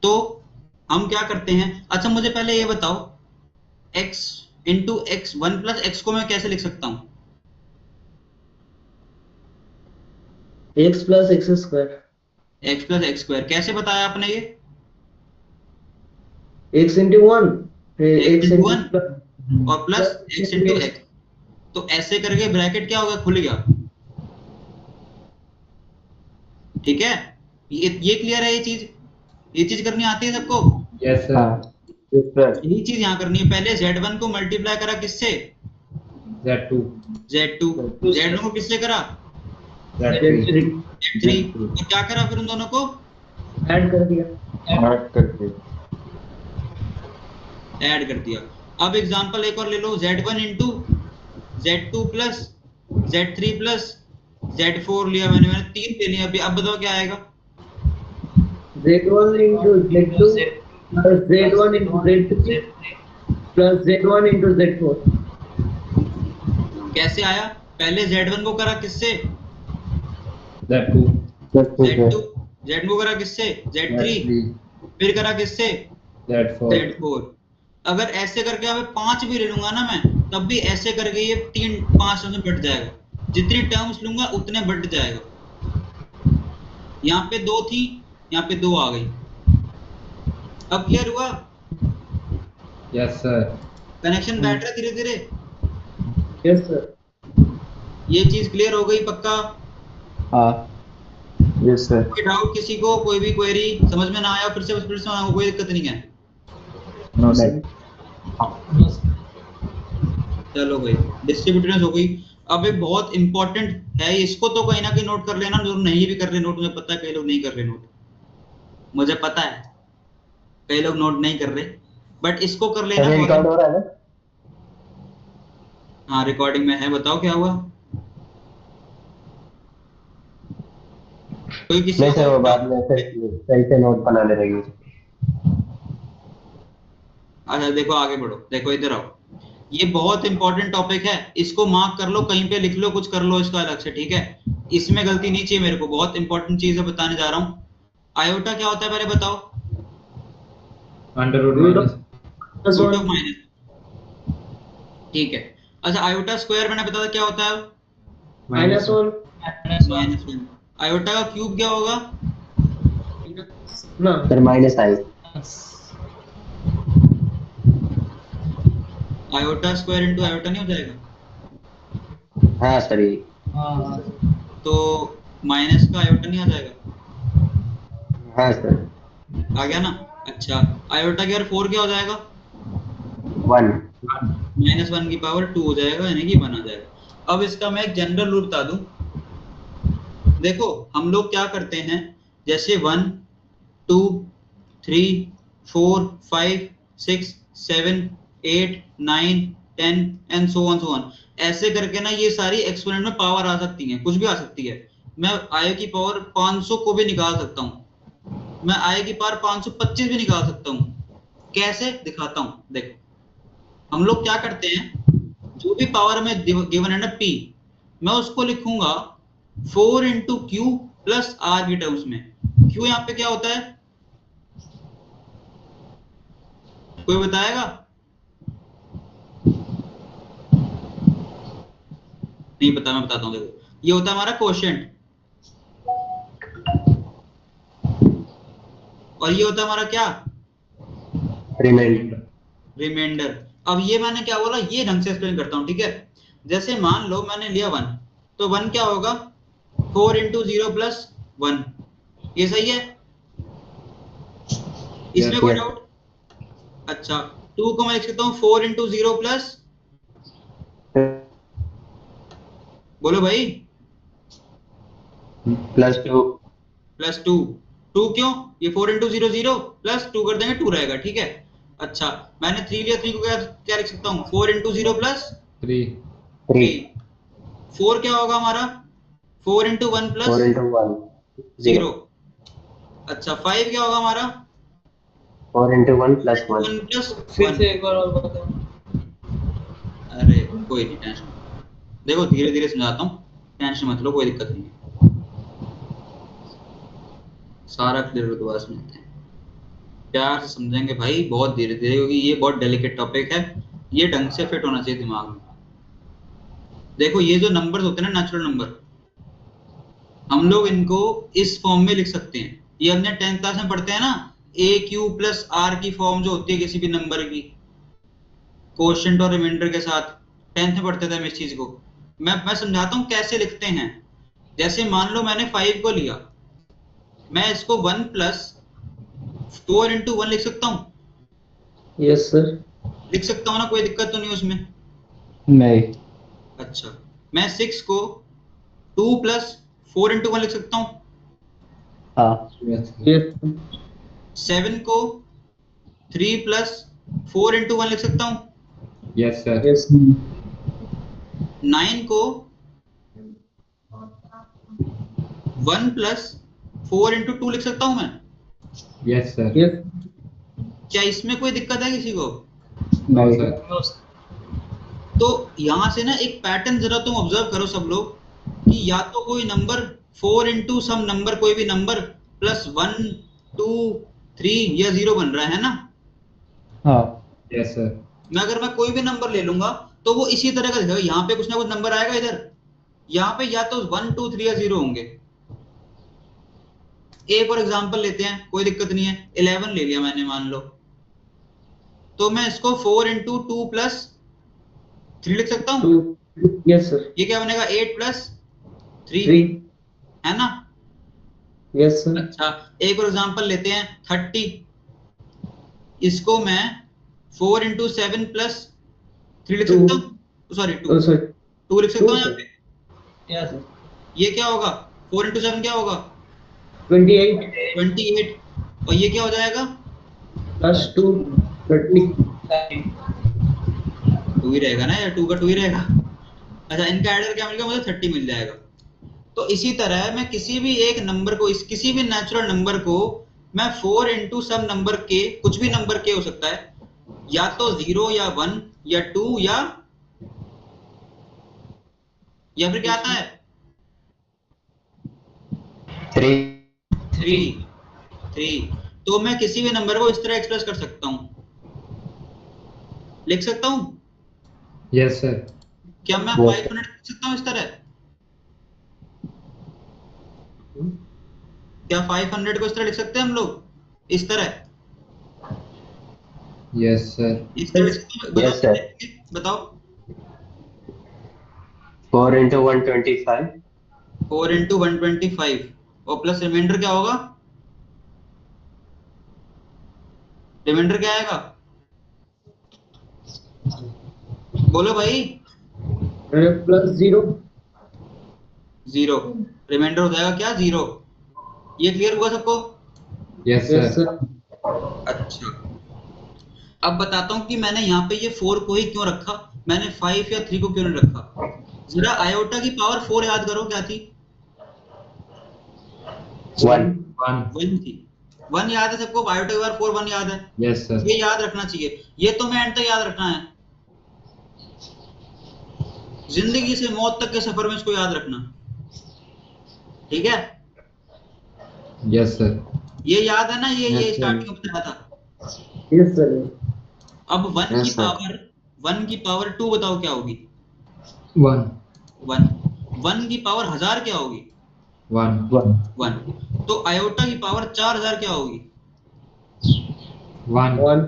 तो हम क्या करते हैं, अच्छा मुझे पहले ये बताओ x into x, 1 plus x को मैं कैसे लिख सकता हूँ? x plus x square, x plus x square, कैसे बताया आपने ये? x into one, x x into into one और प्लस x इंटू एक्स, तो ऐसे करके ब्रैकेट क्या होगा, खुल गया। ठीक है, ये क्लियर है? ये चीज करनी आती है सबको? Yes sir. हाँ yes, sir. यही चीज यहाँ करनी है। पहले z1 को मल्टीप्लाई करा किससे? Z2 z2, z1 को किससे करा? Z3 z3, और क्या करा फिर उन दोनों को? ऐड कर दिया। ऐड करके ऐड कर दिया। अब एग्जांपल एक और ले लो, z1 into z2 plus z3 plus z4 लिया मैंने तीन ले लिया अभी। अब बताओ क्या आएगा? z1 into z2 plus z1 into z3 plus z1 into z4। कैसे आया? पहले z1 को करा किससे? Z2 z2, z2 को करा किससे? z3, Z3 फिर करा किससे? Z4 z4। अगर ऐसे करके अब 5 भी ले लूंगा ना मैं, तब भी ऐसे करके ये 3 5 में बढ़ जाएगा। जितनी टर्म्स लूंगा उतने बढ़ जाएगा। यहाँ पे 2 थी, यहाँ पे 2 आ गई। अब क्लियर हुआ? Yes sir. कनेक्शन बैठ रहा है धीरे धीरे। Yes sir. ये चीज क्लियर हो गई पक्का? हाँ यस सर। कोई डाउट किसी को, कोई भी क्वेरी समझ में ना आया फिर से आया, कोई दिक्कत नहीं है। No sir. चलो भाई, डिस्ट्रीब्यूटेडनेस हो गई। अब एक बहुत इंपॉर्टेंट है, इसको तो कहीं ना कहीं नोट कर लेना, जो नहीं भी कर रहे नोट, मुझे पता है कई लोग नहीं कर रहे नोट, मुझे पता है कई लोग नोट नहीं कर रहे, बट इसको कर लेना। रिकॉर्ड हो रहा है ना? हाँ रिकॉर्डिंग में है। बताओ क्या हुआ? कोई किसी नहीं को सर, वो बाद में फिर सही से नोट बनाने लगेंगे। अच्छा देखो आगे बढ़ो, देखो इधर आओ, ये बहुत इंपॉर्टेंट टॉपिक है, इसको मार्क कर लो, कहीं पे लिख लो, कुछ कर लो इसका अलग से, ठीक है? इसमें गलती नहीं चाहिए मेरे को, बहुत इंपॉर्टेंट चीज है बताने जा रहा हूँ। आयोटा क्या होता है पहले बताओ? Under root minus root of minus, ठीक है। अच्छा आयोटा स्क्वायर मैंने बताया क्या होता है? -1 -1। आयोटा का क्यूब क्या होगा? ना फिर माइनस आई। आयोटा स्क्वायर इनटू आयोटा नहीं हो जाएगा? हाँ सर ये। तो माइनस का आयोटा नहीं आ जाएगा? हाँ सर। आ गया ना? अच्छा आयोटा की 4 क्या हो जाएगा? 1 -1 की पावर 2 हो जाएगा, यानी कि 1 आ जाएगा। अब इसका मैं एक जनरल रूल बता दूं। देखो हम लोग क्या करते हैं, जैसे 1 2 3 4 5 6 7 8 9 10 एंड सो ऑन, ऐसे करके ना ये सारी एक्सपोनेंट में पावर आ सकती है, कुछ भी आ सकती है। मैं i की पावर 500 को भी निकाल सकता हूँ, मैं i की पावर 525 भी निकाल सकता हूँ। कैसे दिखाता हूँ, देखो हम लोग क्या करते हैं, जो भी पावर में गिवन है ना p, मैं उसको लिखूंगा 4 इंटू क्यू प्लस आर की टर्म्स में। क्यू यहाँ पे क्या होता है, कोई बताएगा? नहीं पता, मैं बताता हूँ। देखो ये होता है हमारा क्वोशिएंट, और ये होता है हमारा क्या, रिमाइंडर। रिमाइंडर। अब ये मैंने क्या बोला, ये ढंग से एक्सप्लेन करता हूँ, ठीक है? जैसे मान लो मैंने लिया 1, तो 1 क्या होगा, 4 इंटू 0 प्लस 1, ये सही है? इसमें कोई डाउट? अच्छा 2 को मैं लिख सकता हूँ 4 इंटू 0 प्लस, बोलो भाई, +2 प्लस 2। 2 क्यों, ये 4 इंटू 0 0 प्लस 2 कर देंगे 2 रहेगा, ठीक है? अच्छा मैंने 3 लिया, 3 को क्या लिख सकता हूँ, 4 इंटू 0 प्लस 3 3। 4 क्या होगा हमारा, 4 इंटू 1 प्लस 4 into 1 0। अच्छा 5 क्या होगा हमारा, 4 into 1 plus 1 1 प्लस फिर 1। से एक बार और बताओ। अरे कोई नहीं, टेंशन, देखो धीरे धीरे समझाता हूँ, टेंशन मत लो, कोई दिक्कत नहीं है, सारा क्लियर हो तो बस मिलते हैं। प्यार से समझेंगे भाई, बहुत धीरे धीरे, क्योंकि ये बहुत डेलिकेट टॉपिक है, ये ढंग से फिट होना चाहिए दिमाग में। देखो ये जो नंबर्स होते हैं ना, नेचुरल नंबर, हम लोग इनको इस फॉर्म में लिख सकते हैं। ये हमने 10th क्लास में पढ़ते हैं ना, ए क्यू प्लस आर की फॉर्म जो होती है किसी भी नंबर की, कोशेंट और रिमाइंडर के साथ, 10th में पढ़ते थे हम इस चीज को। मैं समझाता हूँ कैसे लिखते हैं। जैसे मान लो मैंने 5 को लिया, मैं इसको 1 प्लस 4 इंटू 1 लिख सकता हूँ, यस सर। लिख सकता हूँ ना, कोई दिक्कत तो नहीं उसमें। नहीं। अच्छा, मैं 6 को 2 प्लस 4 इंटू 1 लिख सकता हूँ। हाँ। यस यस 7 को 3 प्लस 4 इंटू 1 लिख सकता हूँ। Yes sir. यस 9 को 1 प्लस 4 इंटू 2 लिख सकता हूँ मैं। Yes sir. यस क्या इसमें कोई दिक्कत है किसी को? नो नहीं। सर। तो यहाँ से ना एक पैटर्न जरा तुम ऑब्जर्व करो सब लोग, कि या तो कोई नंबर 4 इंटू सम नंबर, कोई भी नंबर प्लस 1 2 3 या 0 बन रहा है ना। हाँ। Yes sir. मैं कोई भी नंबर ले लूंगा तो वो इसी तरह का दिखेगा। यहाँ पे कुछ ना कुछ नंबर आएगा इधर, यहाँ पे या तो 1 2 3 या 0 होंगे। एक और एग्जांपल लेते हैं, कोई दिक्कत नहीं है। 11 ले लिया मैंने मान लो, तो मैं इसको 4 इंटू 2 प्लस 3 लिख सकता हूँ। 2 यस सर। ये क्या बनेगा? 8 प्लस 3 3 है ना। Yes sir. अच्छा, एक और एग्जांपल लेते हैं 30, इसको मैं 4 इंटू 7 प्लस 3 लिख 2 सकता हूँ, सॉरी 2 सॉरी 2 लिख सकता 2 हूँ यहाँ सर। पे। Yes sir. ये क्या होगा? 4 इंटू 7 क्या होगा? 28 28। और ये क्या हो जाएगा? प्लस 2 30 2 ही रहेगा ना, या 2 का 2 ही रहेगा। अच्छा, इनका ऐड करके क्या मिलेगा? मुझे 30 मिल जाएगा। तो इसी तरह मैं किसी भी एक नंबर को, इस किसी भी नेचुरल नंबर को मैं 4 इंटू सम नंबर के, कुछ भी नंबर के हो सकता है, या तो 0 या 1 या 2 या फिर क्या आता है 3 3। तो मैं किसी भी नंबर को इस तरह एक्सप्रेस कर सकता हूं, लिख सकता हूं। Yes sir. क्या मैं Yes, 500 लिख सकता हूं इस तरह? क्या 500 को इस तरह लिख सकते हैं हम लोग, इस तरह? Yes sir. इस तरह लिख सकते हैं? Yes, sir. बताओ। 4 into 125 4 इंटू 125 और प्लस रिमाइंडर क्या होगा? रिमाइंडर क्या आएगा? बोलो भाई। प्लस 0 0। रिमाइंडर हो जाएगा क्या? 0। ये क्लियर हुआ सबको? Yes yes sir. सर। अच्छा, अब बताता हूं कि मैंने यहाँ पे ये 4 को ही क्यों रखा, मैंने 5 या 3 को क्यों नहीं रखा। जरा आयोटा की पावर 4 याद करो, क्या थी? 1 1। 1 थी। 1 याद है सबको? आयोटा की पावर 4 1 याद है? Yes sir. ये याद रखना चाहिए, ये तो मैं एंड तक याद रखना है, जिंदगी से मौत तक के सफर में इसको याद रखना, ठीक है? Yes sir. ये याद है ना, ये Yes, sir. स्टार्टिंग में बताया था। Yes sir. अब 1 Yes, की sir. पावर 1 की पावर 2 बताओ क्या होगी? 1 1 1 की पावर 1000 क्या होगी? 1 1। तो आयोटा की पावर 4000 क्या होगी? 1 1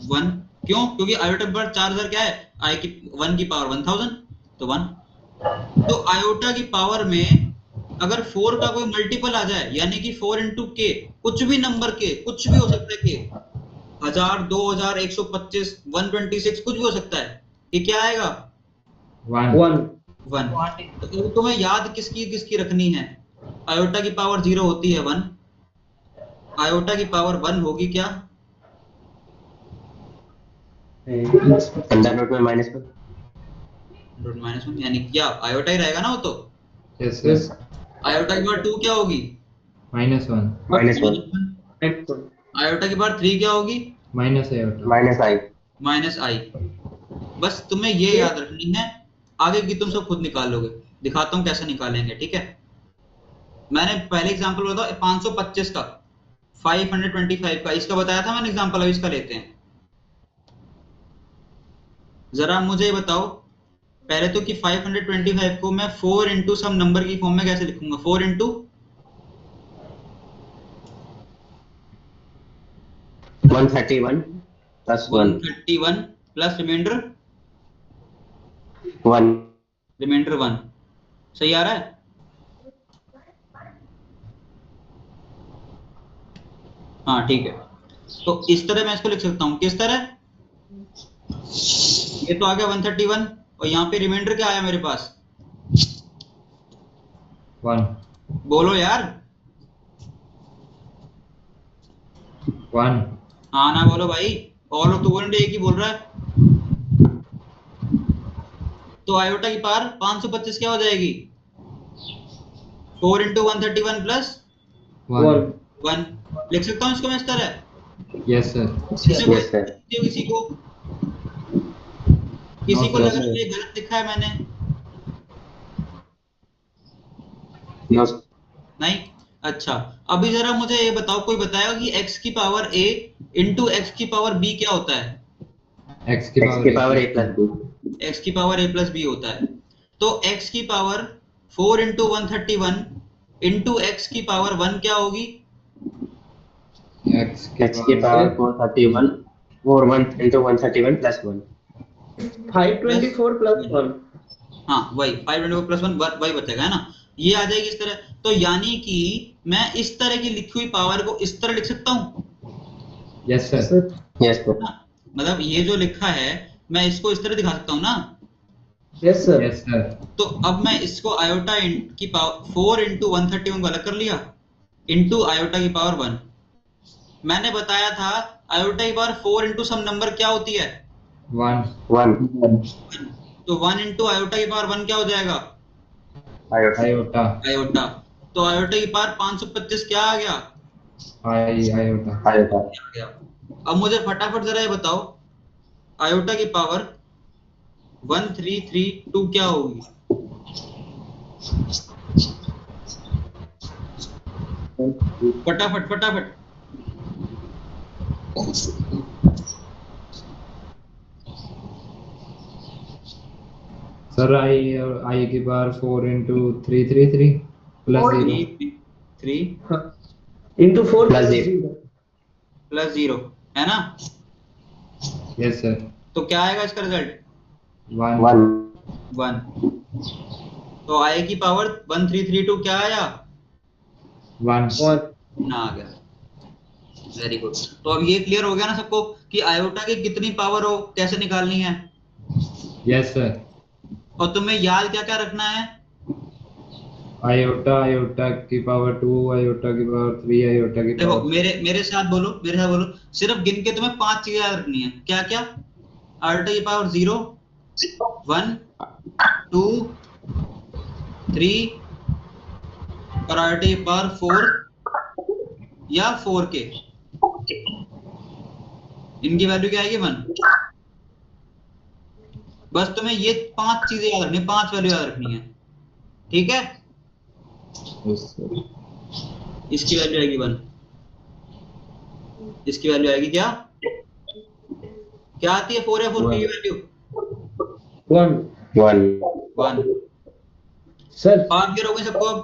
1। क्यों? क्योंकि आयोटा की पावर 4000 क्या है? आई की 1 की पावर 1000, तो 1। तो आयोटा की पावर में अगर 4 का कोई मल्टीपल आ जाए, यानी कि 4 इंटू के, कुछ भी नंबर के, कुछ भी हो सकता है के, 1000 2000 125 126 कुछ भी हो सकता है, ये क्या आएगा? 1 1। तो तुम्हें याद किसकी किसकी रखनी है? आयोटा की पावर 0 होती है 1, आयोटा की पावर 1 होगी क्या? अंडर रूट में -1 -1, यानी क्या आयोटा ही रहेगा ना वो तो। Yes yes sir. आयोटा की पावर 2 क्या होगी? -1 -1 आयोटा की पावर 3 क्या होगी? Minus iota. -i -i। बस तुम्हें ये याद रखनी है, आगे की तुम सब खुद निकाल लोगे। दिखाता हूं कैसे निकालेंगे, ठीक है? मैंने पहले एग्जांपल बताया 525 का, 525 का, इसका बताया था मैंने एग्जांपल, अब इसका लेते हैं। जरा मुझे ये बताओ पहले तो कि 525 को मैं 4 इंटू सम नंबर की फॉर्म में कैसे लिखूंगा? 4 इंटू 131 plus 1 131 प्लस रिमाइंडर 1 1 सही आ रहा है? हाँ ठीक है, तो इस तरह मैं इसको लिख सकता हूँ। किस तरह? ये तो आ गया 131 और यहाँ पे रिमाइंडर क्या आया मेरे पास? 1 बोलो यार। 1 हाँ ना बोलो भाई, और लोग तो बोलेंगे एक ही बोल रहा है। तो आयोटा की पावर 525 क्या हो जाएगी? 4 इंटू 131 प्लस 1 1। लिख सकता हूँ इसको मैं इस तरह? Yes sir. किसी को Yes, sir. किसी को नो लग रहा सर। है ये गलत लिखा है मैंने? no नहीं? अच्छा, अभी जरा मुझे ये बताओ, कोई बताएगा कि x की पावर a इंटू x की पावर b क्या होता है? x की x की power power a plus b x की पावर a प्लस b होता है। तो x की पावर 4 इंटू 131 इंटू x की पावर 1 क्या होगी? x x की पावर 431 और 1 into 131 plus 1 524 plus 1 हाँ वही 524 प्लस 1 वही बचेगा, है ना? ये आ जाएगी इस तरह। तो यानी कि मैं इस तरह की लिखी हुई पावर को इस तरह लिख सकता हूँ, यस सर। yes sir ना? मतलब ये जो लिखा है मैं इसको इस तरह दिखा सकता हूँ ना? Yes sir. Yes sir. तो अब मैं इसको आयोटा की पावर 4 इंटू 131 को अलग कर लिया इंटू आयोटा की पावर 1। मैंने बताया था आयोटा की पावर 4 इंटू सम नंबर क्या होती है? 1 1 तो 1 इंटू आयोटा की पावर 1 क्या हो जाएगा? Iota iota. तो आयोटा की पावर 525 क्या आ गया? आयोटा आयोटा आ गया। अब मुझे फटाफट जरा ये बताओ आयोटा की पावर 1332 क्या होगी? फटाफट फटाफट। सर आई की power 4 into 333 plus 0 3 into 4 Plus plus zero. 0 plus 0, है ना? Yes sir. तो क्या आएगा इसका रिजल्ट? 1 1 1। तो आई की पावर 1332 क्या आया? 1 ना आ गया। Very good. तो अब ये क्लियर हो गया ना सबको कि आयोटा की कितनी पावर हो कैसे निकालनी है? Yes sir. और तुम्हें याद क्या क्या रखना है? आयोटा की पावर 2 आयोटा की पावर 3 आयोटा की देखो पावर मेरे साथ बोलो, मेरे साथ बोलो। सिर्फ गिन के तुम्हें 5 चीजें याद रखनी है। क्या क्या? आयोटा की पावर 0, 1, 2, 3 और आयोटा की पावर 4 या 4k। इनकी वैल्यू क्या आएगी? 1। बस तुम्हें ये 5 चीजें याद रखनी है, 5 वैल्यू याद रखनी है। ठीक है? इसकी वैल्यू आएगी 1, इसकी वैल्यू आएगी क्या? क्या आती है 4 या 4k की वैल्यू? 1 1। सर। पावर क्लियर हो गई सबको? अब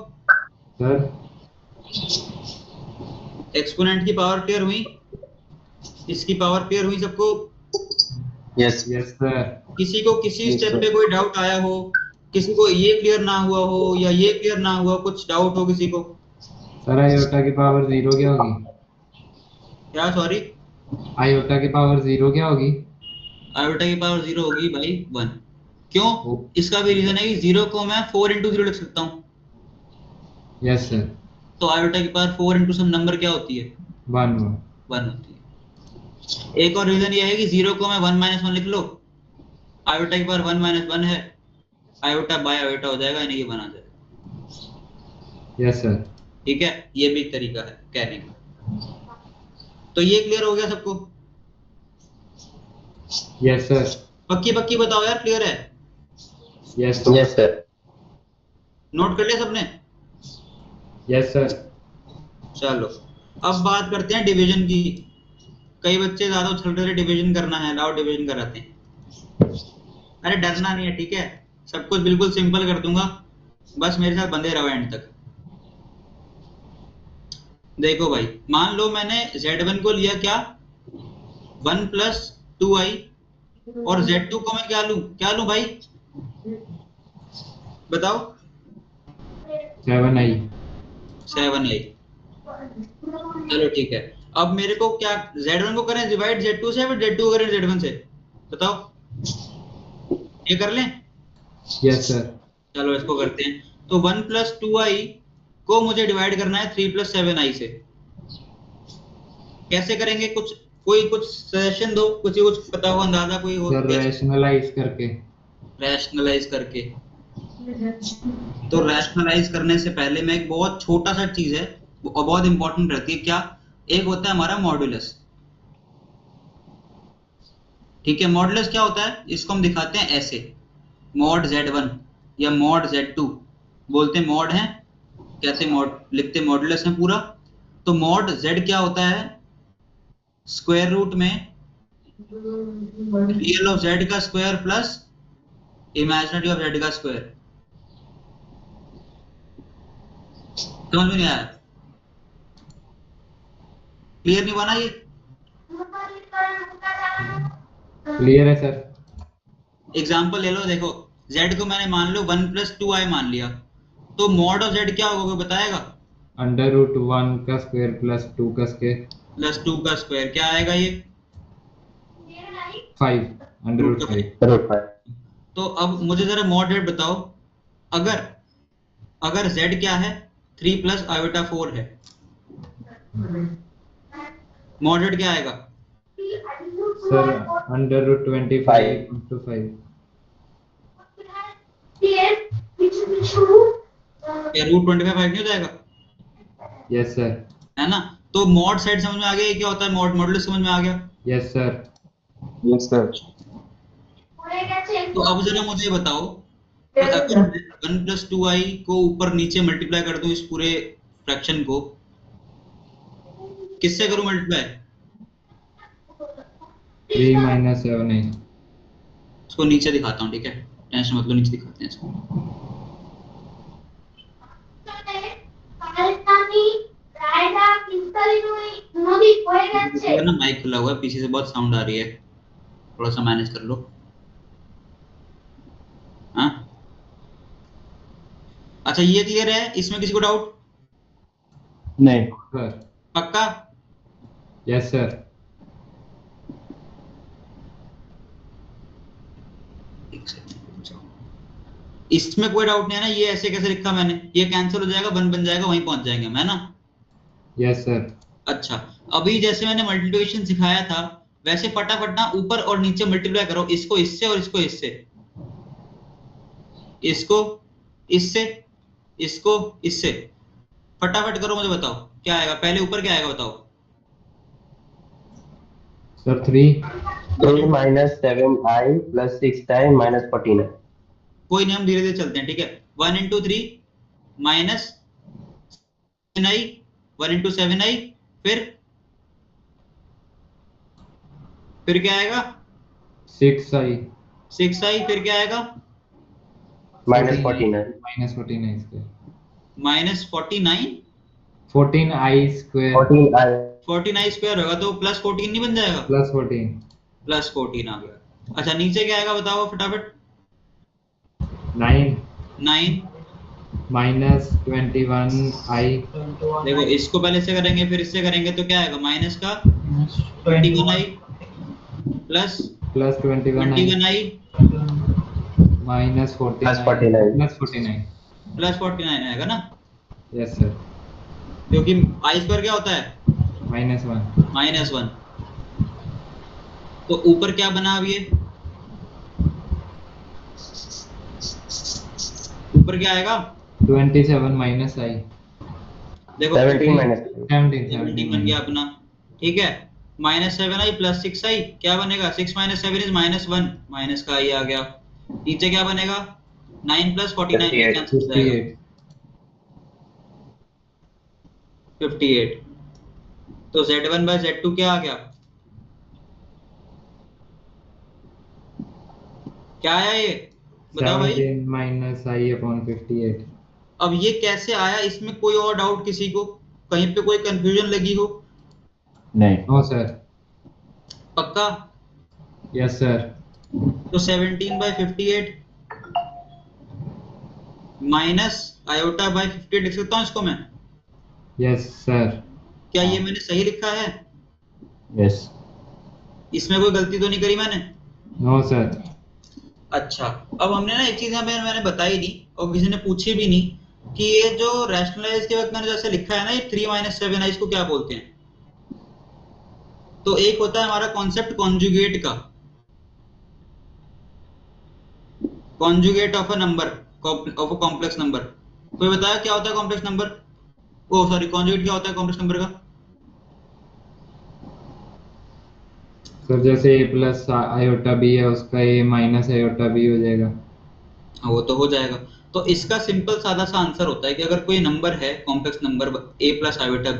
सर एक्सपोनेंट की पावर क्लियर हुई, इसकी पावर क्लियर हुई सबको? yes yes sir. किसी को किसी Yes, स्टेप sir. पे कोई डाउट आया हो, किसी को ये क्लियर ना हुआ हो या ये क्लियर ना हुआ, कुछ डाउट हो किसी को? सर आयोटा की पावर 0 क्या होगी? क्या? सॉरी, आयोटा की पावर 0 क्या होगी? आयोटा की पावर 0 होगी भाई 1। क्यों? ओ इसका भी रीजन है कि 0 को मैं 4 इंटू 0 लिख सकता हूँ। Yes sir. तो आयोटा की पावर 4 इंटू सम नंबर क्या होती है? 1 1 होती है। एक और रीजन ये है कि 0 को मैं 1 माइनस 1 लिख लो, आयोटा की पावर 1 माइनस 1 है, आयोटा बाय आयोटा हो जाएगा, यानी कि 1 आ जाएगा। Yes sir. ठीक है, ये भी एक तरीका है कहने का। तो ये क्लियर हो गया सबको? Yes sir. पक्की पक्की बताओ यार, क्लियर है? यस yes sir नोट कर लिया सबने? Yes sir. चलो अब बात करते हैं डिवीजन की। कई बच्चे ज्यादा उछल रहे डिवीजन करना है, लाओ डिवीजन कराते हैं। अरे डरना नहीं है, ठीक है, सब कुछ बिल्कुल सिंपल कर दूंगा, बस मेरे साथ बंधे रहो एंड तक। देखो भाई, मान लो मैंने Z1 को लिया क्या 1 + 2i और Z2 को मैं क्या लूं भाई, बताओ। 7i। 7i। चलो ठीक है, अब मेरे को क्या Z1 को करें डिवाइड Z2 से, फिर Z2 को करें Z1 से, बताओ, ये कर लें। Yes sir. चलो इसको करते हैं। तो 1 + 2i को मुझे डिवाइड करना है 3 + 7i से। कैसे करेंगे, कुछ सजेशन दो, कुछ पता हो, अंदाजा कोई हो। सर रैशनलाइज करके। रैशनलाइज करके। तो रैशनलाइज करने से पहले मैं एक बहुत छोटा सा चीज है और बहुत इंपॉर्टेंट रहती है, क्या, एक होता है हमारा मॉड्यूलस। ठीक है, मॉड्यूलस क्या होता है, इसको हम दिखाते हैं ऐसे, मॉड Z1 या मॉड Z2, बोलते मॉड है, कहते मॉड, लिखते मॉड्यूलस है पूरा। तो मॉड Z क्या होता है, स्क्वायर रूट में रियल ऑफ Z का square plus imaginary of Z का स्क्वायर। समझ में नहीं आया, क्लियर नहीं बना ये? क्लियर है सर। एग्जांपल ले लो, देखो Z को मैंने मान लो 1 + 2i मान लिया, तो मॉड ऑफ Z क्या होगा, कोई बताएगा? √1 का स्क्वायर प्लस 2 का स्क्वायर प्लस 2 का स्क्वायर, क्या आएगा ये? 5 √5। √5। तो अब मुझे जरा मॉड Z बताओ, अगर Z क्या है 3 + i/4 है, मॉड Z क्या आएगा? सर √25 × 5। क्या √25 नहीं हो जाएगा? Yes sir. है ना? तो मॉड Z समझ में आ गया, ये क्या होता है, मॉडुलस समझ में आ गया। Yes sir. Yes sir. तो अब जरा मुझे बताओ कि अगर 1 + 2i को ऊपर नीचे मल्टीप्लाई कर दूं, इस पूरे फ्रैक्शन को किससे करूं मल्टीप्लाई? 3 - 7i। इसको नीचे दिखाता हूं, ठीक है, टेंशन मत लो, नीचे दिखाते हैं इसको। ना माइक खुला हुआ है, पीछे से बहुत साउंड आ रही है, थोड़ा सा मैनेज कर लो। हाँ, अच्छा ये क्लियर है, इसमें किसी को डाउट? नहीं। सर। पक्का? Yes sir. इसमें कोई डाउट नहीं है ना, ये ऐसे कैसे लिखा मैंने, ये कैंसिल हो जाएगा, 1 बन जाएगा, वहीं पहुंच जाएंगे, है ना? Yes sir. अच्छा, अभी जैसे मैंने मल्टीप्लिकेशन सिखाया था, वैसे फटाफट ना ऊपर और नीचे मल्टीप्लाई करो, इसको इससे और इसको इससे, इसको इससे, इसको इससे, फटाफट करो, मुझे बताओ क्या आएगा, पहले ऊपर क्या आएगा बताओ। Sir 3 3 - 7i + 6i - 14i। कोई नहीं, हम धीरे धीरे चलते हैं, ठीक है। 1 × 3 - 7i, 1 × 7i, फिर क्या आएगा? 6i 6i, फिर क्या आएगा? -14i। -14i square. -49, 14i square 14i। 14i square होगा तो +14 नहीं बन जाएगा? +14। +14 आ गया। अच्छा, नीचे क्या आएगा बताओ फटाफट। 9 9, -21i देखो इसको पहले से करेंगे फिर इससे करेंगे तो क्या आएगा, माइनस का 21i प्लस +21i -21i -49 +49 आएगा ना? Yes sir. क्योंकि आई स्क्वायर क्या होता है? -1 -1। तो ऊपर क्या बना अब ये, ऊपर क्या आएगा? 27 - i। देखो 17 बन गया अपना, ठीक है। -7i + 6i क्या बनेगा, 6 - 7 इज -1, माइनस का i आ गया। नीचे क्या बनेगा, 9 + 49 में कैंसिल हो जाएगा, 58। 58। तो Z1 by Z2 क्या आ गया? क्या आया ये? बताओ भाई। 17 minus I upon 58. अब ये कैसे आया? इसमें कोई और डाउट किसी को? कहीं पे कोई कंफ्यूजन लगी हो? नहीं। No sir. पक्का? Yes sir. तो 17 by 58 माइनस आयोटा बाय 58 लिख सकता हूँ इसको मैं? Yes sir. क्या ये मैंने सही लिखा है? यस। इसमें कोई गलती तो नहीं करी मैंने? No sir. अच्छा, अब हमने ना एक चीज यहाँ पे मैंने बताई नहीं और किसी ने पूछी भी नहीं कि ये जो रैशनलाइज के वक्त मैंने जैसे लिखा है ना, ये 3 - 7i इसको क्या बोलते हैं? तो एक होता है हमारा कॉन्सेप्ट कॉन्जुगेट का, conjugate of a number, of a complex number. कोई बताया क्या होता है कॉम्प्लेक्स नंबर? ओ सॉरी, कॉन्जुगेट क्या होता है कॉम्प्लेक्स नंबर का? सर जैसे a plus iota b है उसका a minus iota b हो जाएगा। हाँ, वो तो हो जाएगा। तो इसका सिंपल सादा सा आंसर होता है कि अगर कोई नंबर है complex number a plus iota b,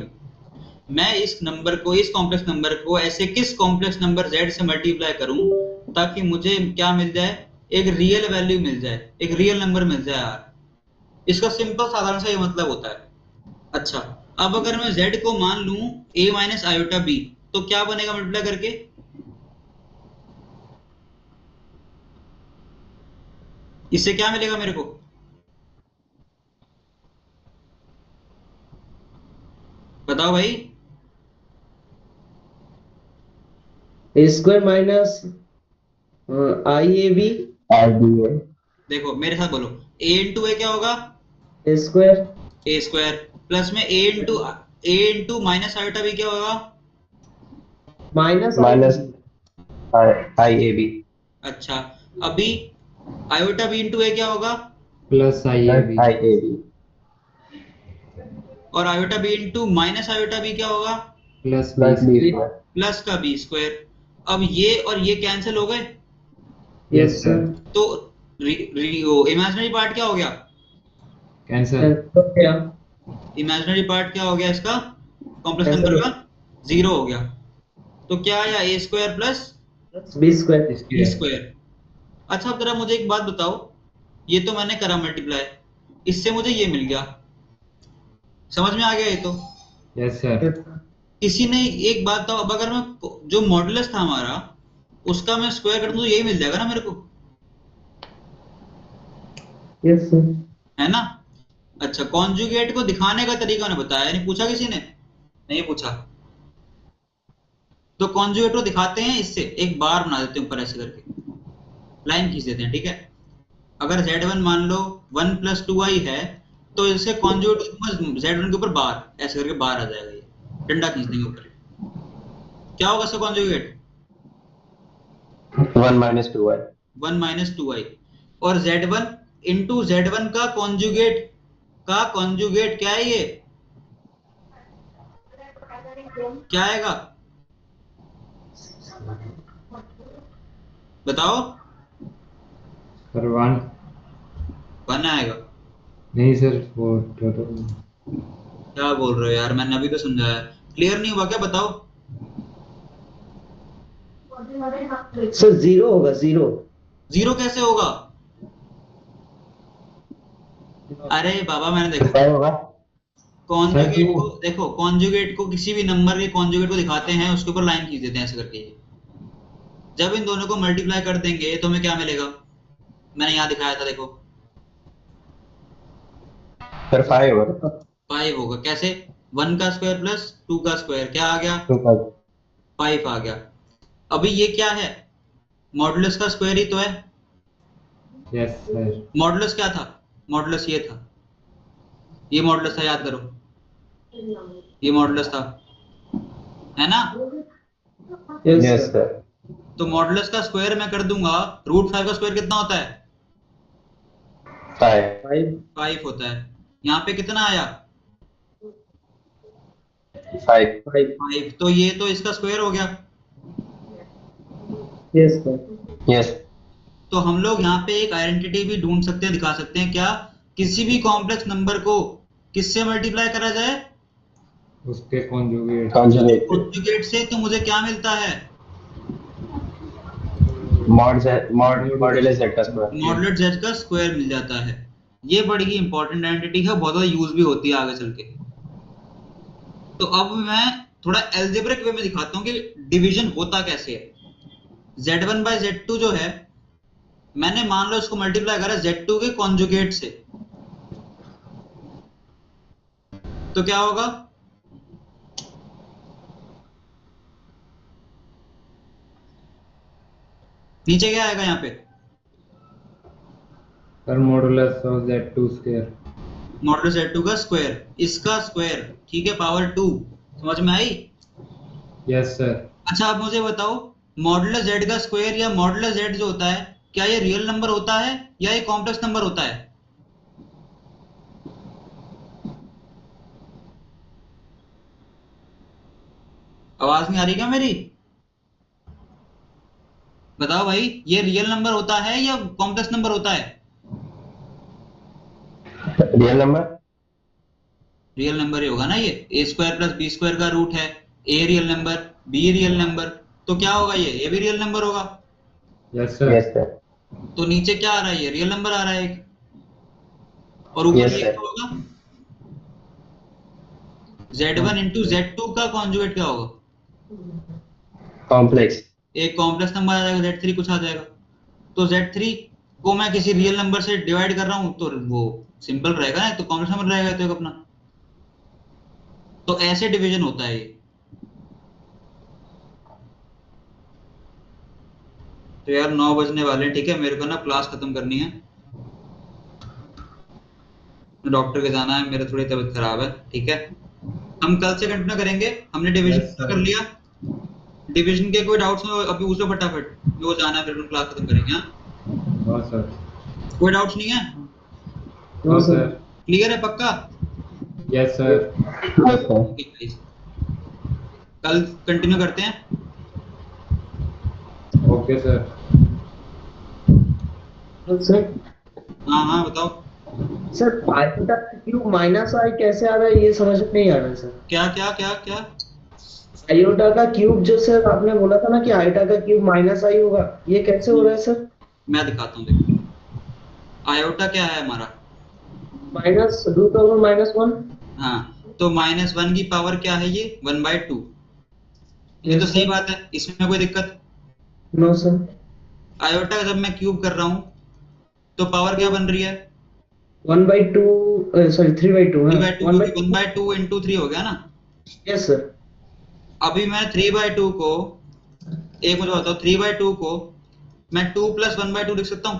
मैं इस नंबर को, इस कॉम्प्लेक्स नंबर को ऐसे किस कॉम्प्लेक्स नंबर z से मल्टीप्लाई करूं ताकि मुझे क्या मिल जाए? एक रियल वैल्यू मिल जाए, एक रियल नंबर मिल जाए यार। इसका सिंपल साधारण सा ये मतलब होता है। अच्छा, अब अगर मैं z को मान लूं a माइनस आयोटा b, तो क्या बनेगा मल्टीप्लाई करके? इससे क्या मिलेगा मेरे को? बताओ भाई। A square minus IAB RDA देखो मेरे साथ बोलो, a इंटू ए क्या होगा? A square A square plus में ए इंटू माइनस आयोटा बी क्या होगा? minus माइनस IAB IAB अच्छा, अभी आयोटा बी इंटू ए क्या होगा? Plus iab. IAB और iota B into minus iota B क्या होगा? Plus b plus B square. Square plus का बी स्क्वायर। अब ये और ये कैंसिल हो गए, Yes sir. तो इमेजिनरी पार्ट क्या हो गया? Cancel. क्या इमेजिनरी पार्ट क्या हो गया इसका कॉम्प्लेक्स Cancel नंबर हो का? 0 हो गया। तो क्या आया? A square plus B square B Square. Square. अच्छा, अब जरा मुझे एक बात बताओ, ये तो मैंने करा मल्टीप्लाई, इससे मुझे ये मिल गया, समझ में आ गया ये तो? Yes sir. किसी ने एक बात बताओ, अब अगर मैं जो मॉडुलस था हमारा उसका मैं स्क्वायर कर दूं तो यही मिल जाएगा ना मेरे को, Yes sir है ना? अच्छा, कॉन्जुगेट को दिखाने का तरीका उन्हें बताया नहीं, पूछा किसी ने? नहीं पूछा। तो कॉन्जुगेट को दिखाते हैं इससे, एक बार बना देते हैं ऊपर ऐसे करके, लाइन खींच देते हैं, ठीक है? अगर z1 मान लो 1 + 2i है, तो इसे कॉन्जुगेट z1 के ऊपर बार ऐसे करके बार आ जाएगा, ये डंडा खींच देंगे ऊपर। क्या होगा इसका कॉन्जुगेट? 1 - 2i 1 - 2i। और z1 इंटू z1 का कॉन्जुगेट क्या है? ये क्या आएगा बताओ? Sir 1. 1 आएगा। नहीं सर 4 total. क्या बोल रहे हो यार, मैंने अभी तो समझाया, क्लियर नहीं हुआ क्या? बताओ। सर 0 होगा 0 0 कैसे होगा? अरे बाबा, मैंने देखो क्या होगा? कॉन्जुगेट को, देखो कॉन्जुगेट को, किसी भी नंबर के कॉन्जुगेट को दिखाते हैं उसके ऊपर लाइन खींच देते हैं ऐसे करके। जब इन दोनों को मल्टीप्लाई कर देंगे तो हमें क्या मिलेगा? मैंने यहाँ दिखाया था, देखो फिर 5 होगा 5 होगा। कैसे? 1 का स्क्वायर प्लस 2 का स्क्वायर क्या आ गया? 2 का 5 आ गया। अभी ये क्या है? मॉडुलस का स्क्वायर ही तो है। Yes sir. मॉडुलस क्या था? मॉडुलस ये था, ये मॉडुलस था, याद करो, ये मॉडुलस था, है ना? Yes यस sir सर तो मॉडुलस का स्क्वायर मैं कर दूंगा, √5 का स्क्वायर कितना होता है? 5 5 5 होता है। यहाँ पे कितना आया? 5 5 5। तो ये तो इसका स्क्वायर हो गया। Yes sir यस तो हम लोग यहाँ पे एक आइडेंटिटी भी ढूंढ सकते हैं, दिखा सकते हैं क्या? किसी भी कॉम्प्लेक्स नंबर को किससे मल्टीप्लाई करा जाए? उसके कॉन्जुगेट कॉन्जुगेट कॉन्जुगेट से तो मुझे क्या मिलता है? मॉडुलस z का स्क्वायर। मॉडुलस z का स्क्वायर मिल जाता है। ये बड़ी ही इंपॉर्टेंट आइडेंटिटी है, बहुत ज्यादा यूज भी होती है आगे चल के। तो अब मैं थोड़ा एल्जेब्रिक वे में दिखाता हूँ कि डिवीजन होता कैसे है। z1 बाय z2 जो है, मैंने मान लो इसको मल्टीप्लाई करा z2 के कॉन्जुगेट से, तो क्या होगा? नीचे क्या आएगा यहाँ पे? Sir modulus of z2 square. Modulus z2 का स्क्वायर, इसका स्क्वायर, ठीक है, पावर 2। समझ में आई? Yes sir. अच्छा आप मुझे बताओ, मॉडुलस z का स्क्वायर या मॉडुलस z जो होता है, क्या ये रियल नंबर होता है या ये कॉम्प्लेक्स नंबर होता है? आवाज नहीं आ रही क्या मेरी? बताओ भाई, ये रियल नंबर होता है या कॉम्प्लेक्स नंबर होता है? Real number. रियल नंबर ही होगा ना ये। ए स्क्वायर प्लस बी स्क्वायर का रूट है, a real number, be real number, तो क्या होगा? ये भी रियल नंबर होगा। Yes sir. Yes sir. तो नीचे क्या आ रहा है? ये रियल नंबर आ रहा है एक। और ऊपर Yes, ये sir. क्या होगा? z1 इंटू z2 का कॉन्जुगेट क्या होगा? कॉम्प्लेक्स। एक कॉम्प्लेक्स नंबर आ जाएगा, z3 कुछ आ जाएगा। तो z3 को मैं किसी रियल नंबर से डिवाइड कर रहा हूं तो वो सिंपल रहेगा ना, तो कॉम्प्लेक्स नंबर रहेगा तो एक अपना। तो ऐसे डिवीजन होता है ये। तो यार 9 बजने वाले हैं, ठीक है, मेरे को ना क्लास खत्म करनी है, डॉक्टर के जाना है, मेरा थोड़ी तबीयत खराब है, ठीक है। हम कल से कंटिन्यू करेंगे। हमने डिवीजन Yes, sir. कर लिया। डिवीजन के कोई डाउट्स हो अभी पूछो फटाफट, मेरे को जाना है, फिर हम क्लास खत्म करेंगे। हाँ, हाँ सर। कोई डाउट्स नहीं है? No sir. क्लियर है पक्का? Yes sir. Yes sir. Okay guys, कल कंटिन्यू करते हैं। Okay sir. सर हाँ हाँ बताओ। सर आयोटा का क्यूब माइनस आई कैसे आ रहा है, ये समझ में नहीं आ रहा है सर। क्या क्या क्या क्या? आयोटा का क्यूब जो सर आपने बोला था ना कि आयोटा का क्यूब माइनस आई होगा, ये कैसे हो रहा है सर? मैं दिखाता हूँ, देखो आयोटा क्या है हमारा, माइनस रूट ओवर -1। हाँ, तो -1 की पावर क्या है? ये 1/2। ये तो Yes, सही sir. बात है, इसमें कोई दिक्कत? No sir. आयोटा जब मैं क्यूब कर रहा हूँ तो पावर क्या बन रही है? 1/2, सॉरी 3/2, हाँ 3/2, क्योंकि 1/2 इंटू 3 हो गया ना। Yes sir. अभी मैं 3/2 को, एक मुझे बताओ, 3/2 को मैं 2 + 1/2 लिख सकता हूँ?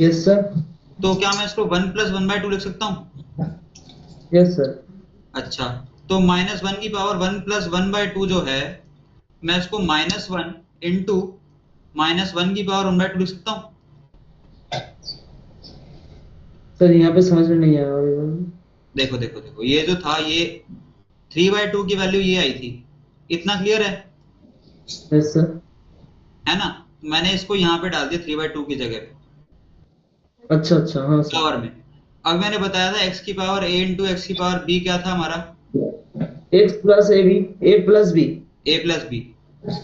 Yes sir. तो क्या मैं इसको 1 + 1/2 लिख सकता हूँ? Yes sir. अच्छा, तो -1 की पावर 1 + 1/2 जो है, मैं इसको -1 इंटू -1 की पावर 1/2 लिख सकता हूँ? सर यहाँ पे समझ में नहीं आया और देखो देखो देखो, ये जो था, ये 3/2 की वैल्यू ये आई थी, इतना क्लियर है? Yes sir. है ना? मैंने इसको यहाँ पे डाल दिया 3/2 की जगह पे, अच्छा अच्छा, हाँ सर। पावर में। अब मैंने बताया था x की पावर a इंटू x की पावर b क्या था हमारा? x plus A B, A plus B. a plus b।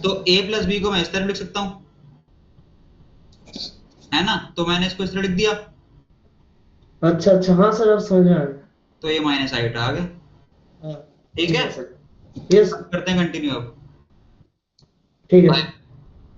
तो a प्लस b को मैं इस तरह लिख सकता हूँ, है ना? तो मैंने इसको इस तरह लिख दिया, अच्छा अच्छा, हाँ सर अब समझ में आ गया। तो ये माइनस आइटा आ गया। हाँ, ठीक है, सर। यस, करते हैं कंटिन्यू अब। ठीक है।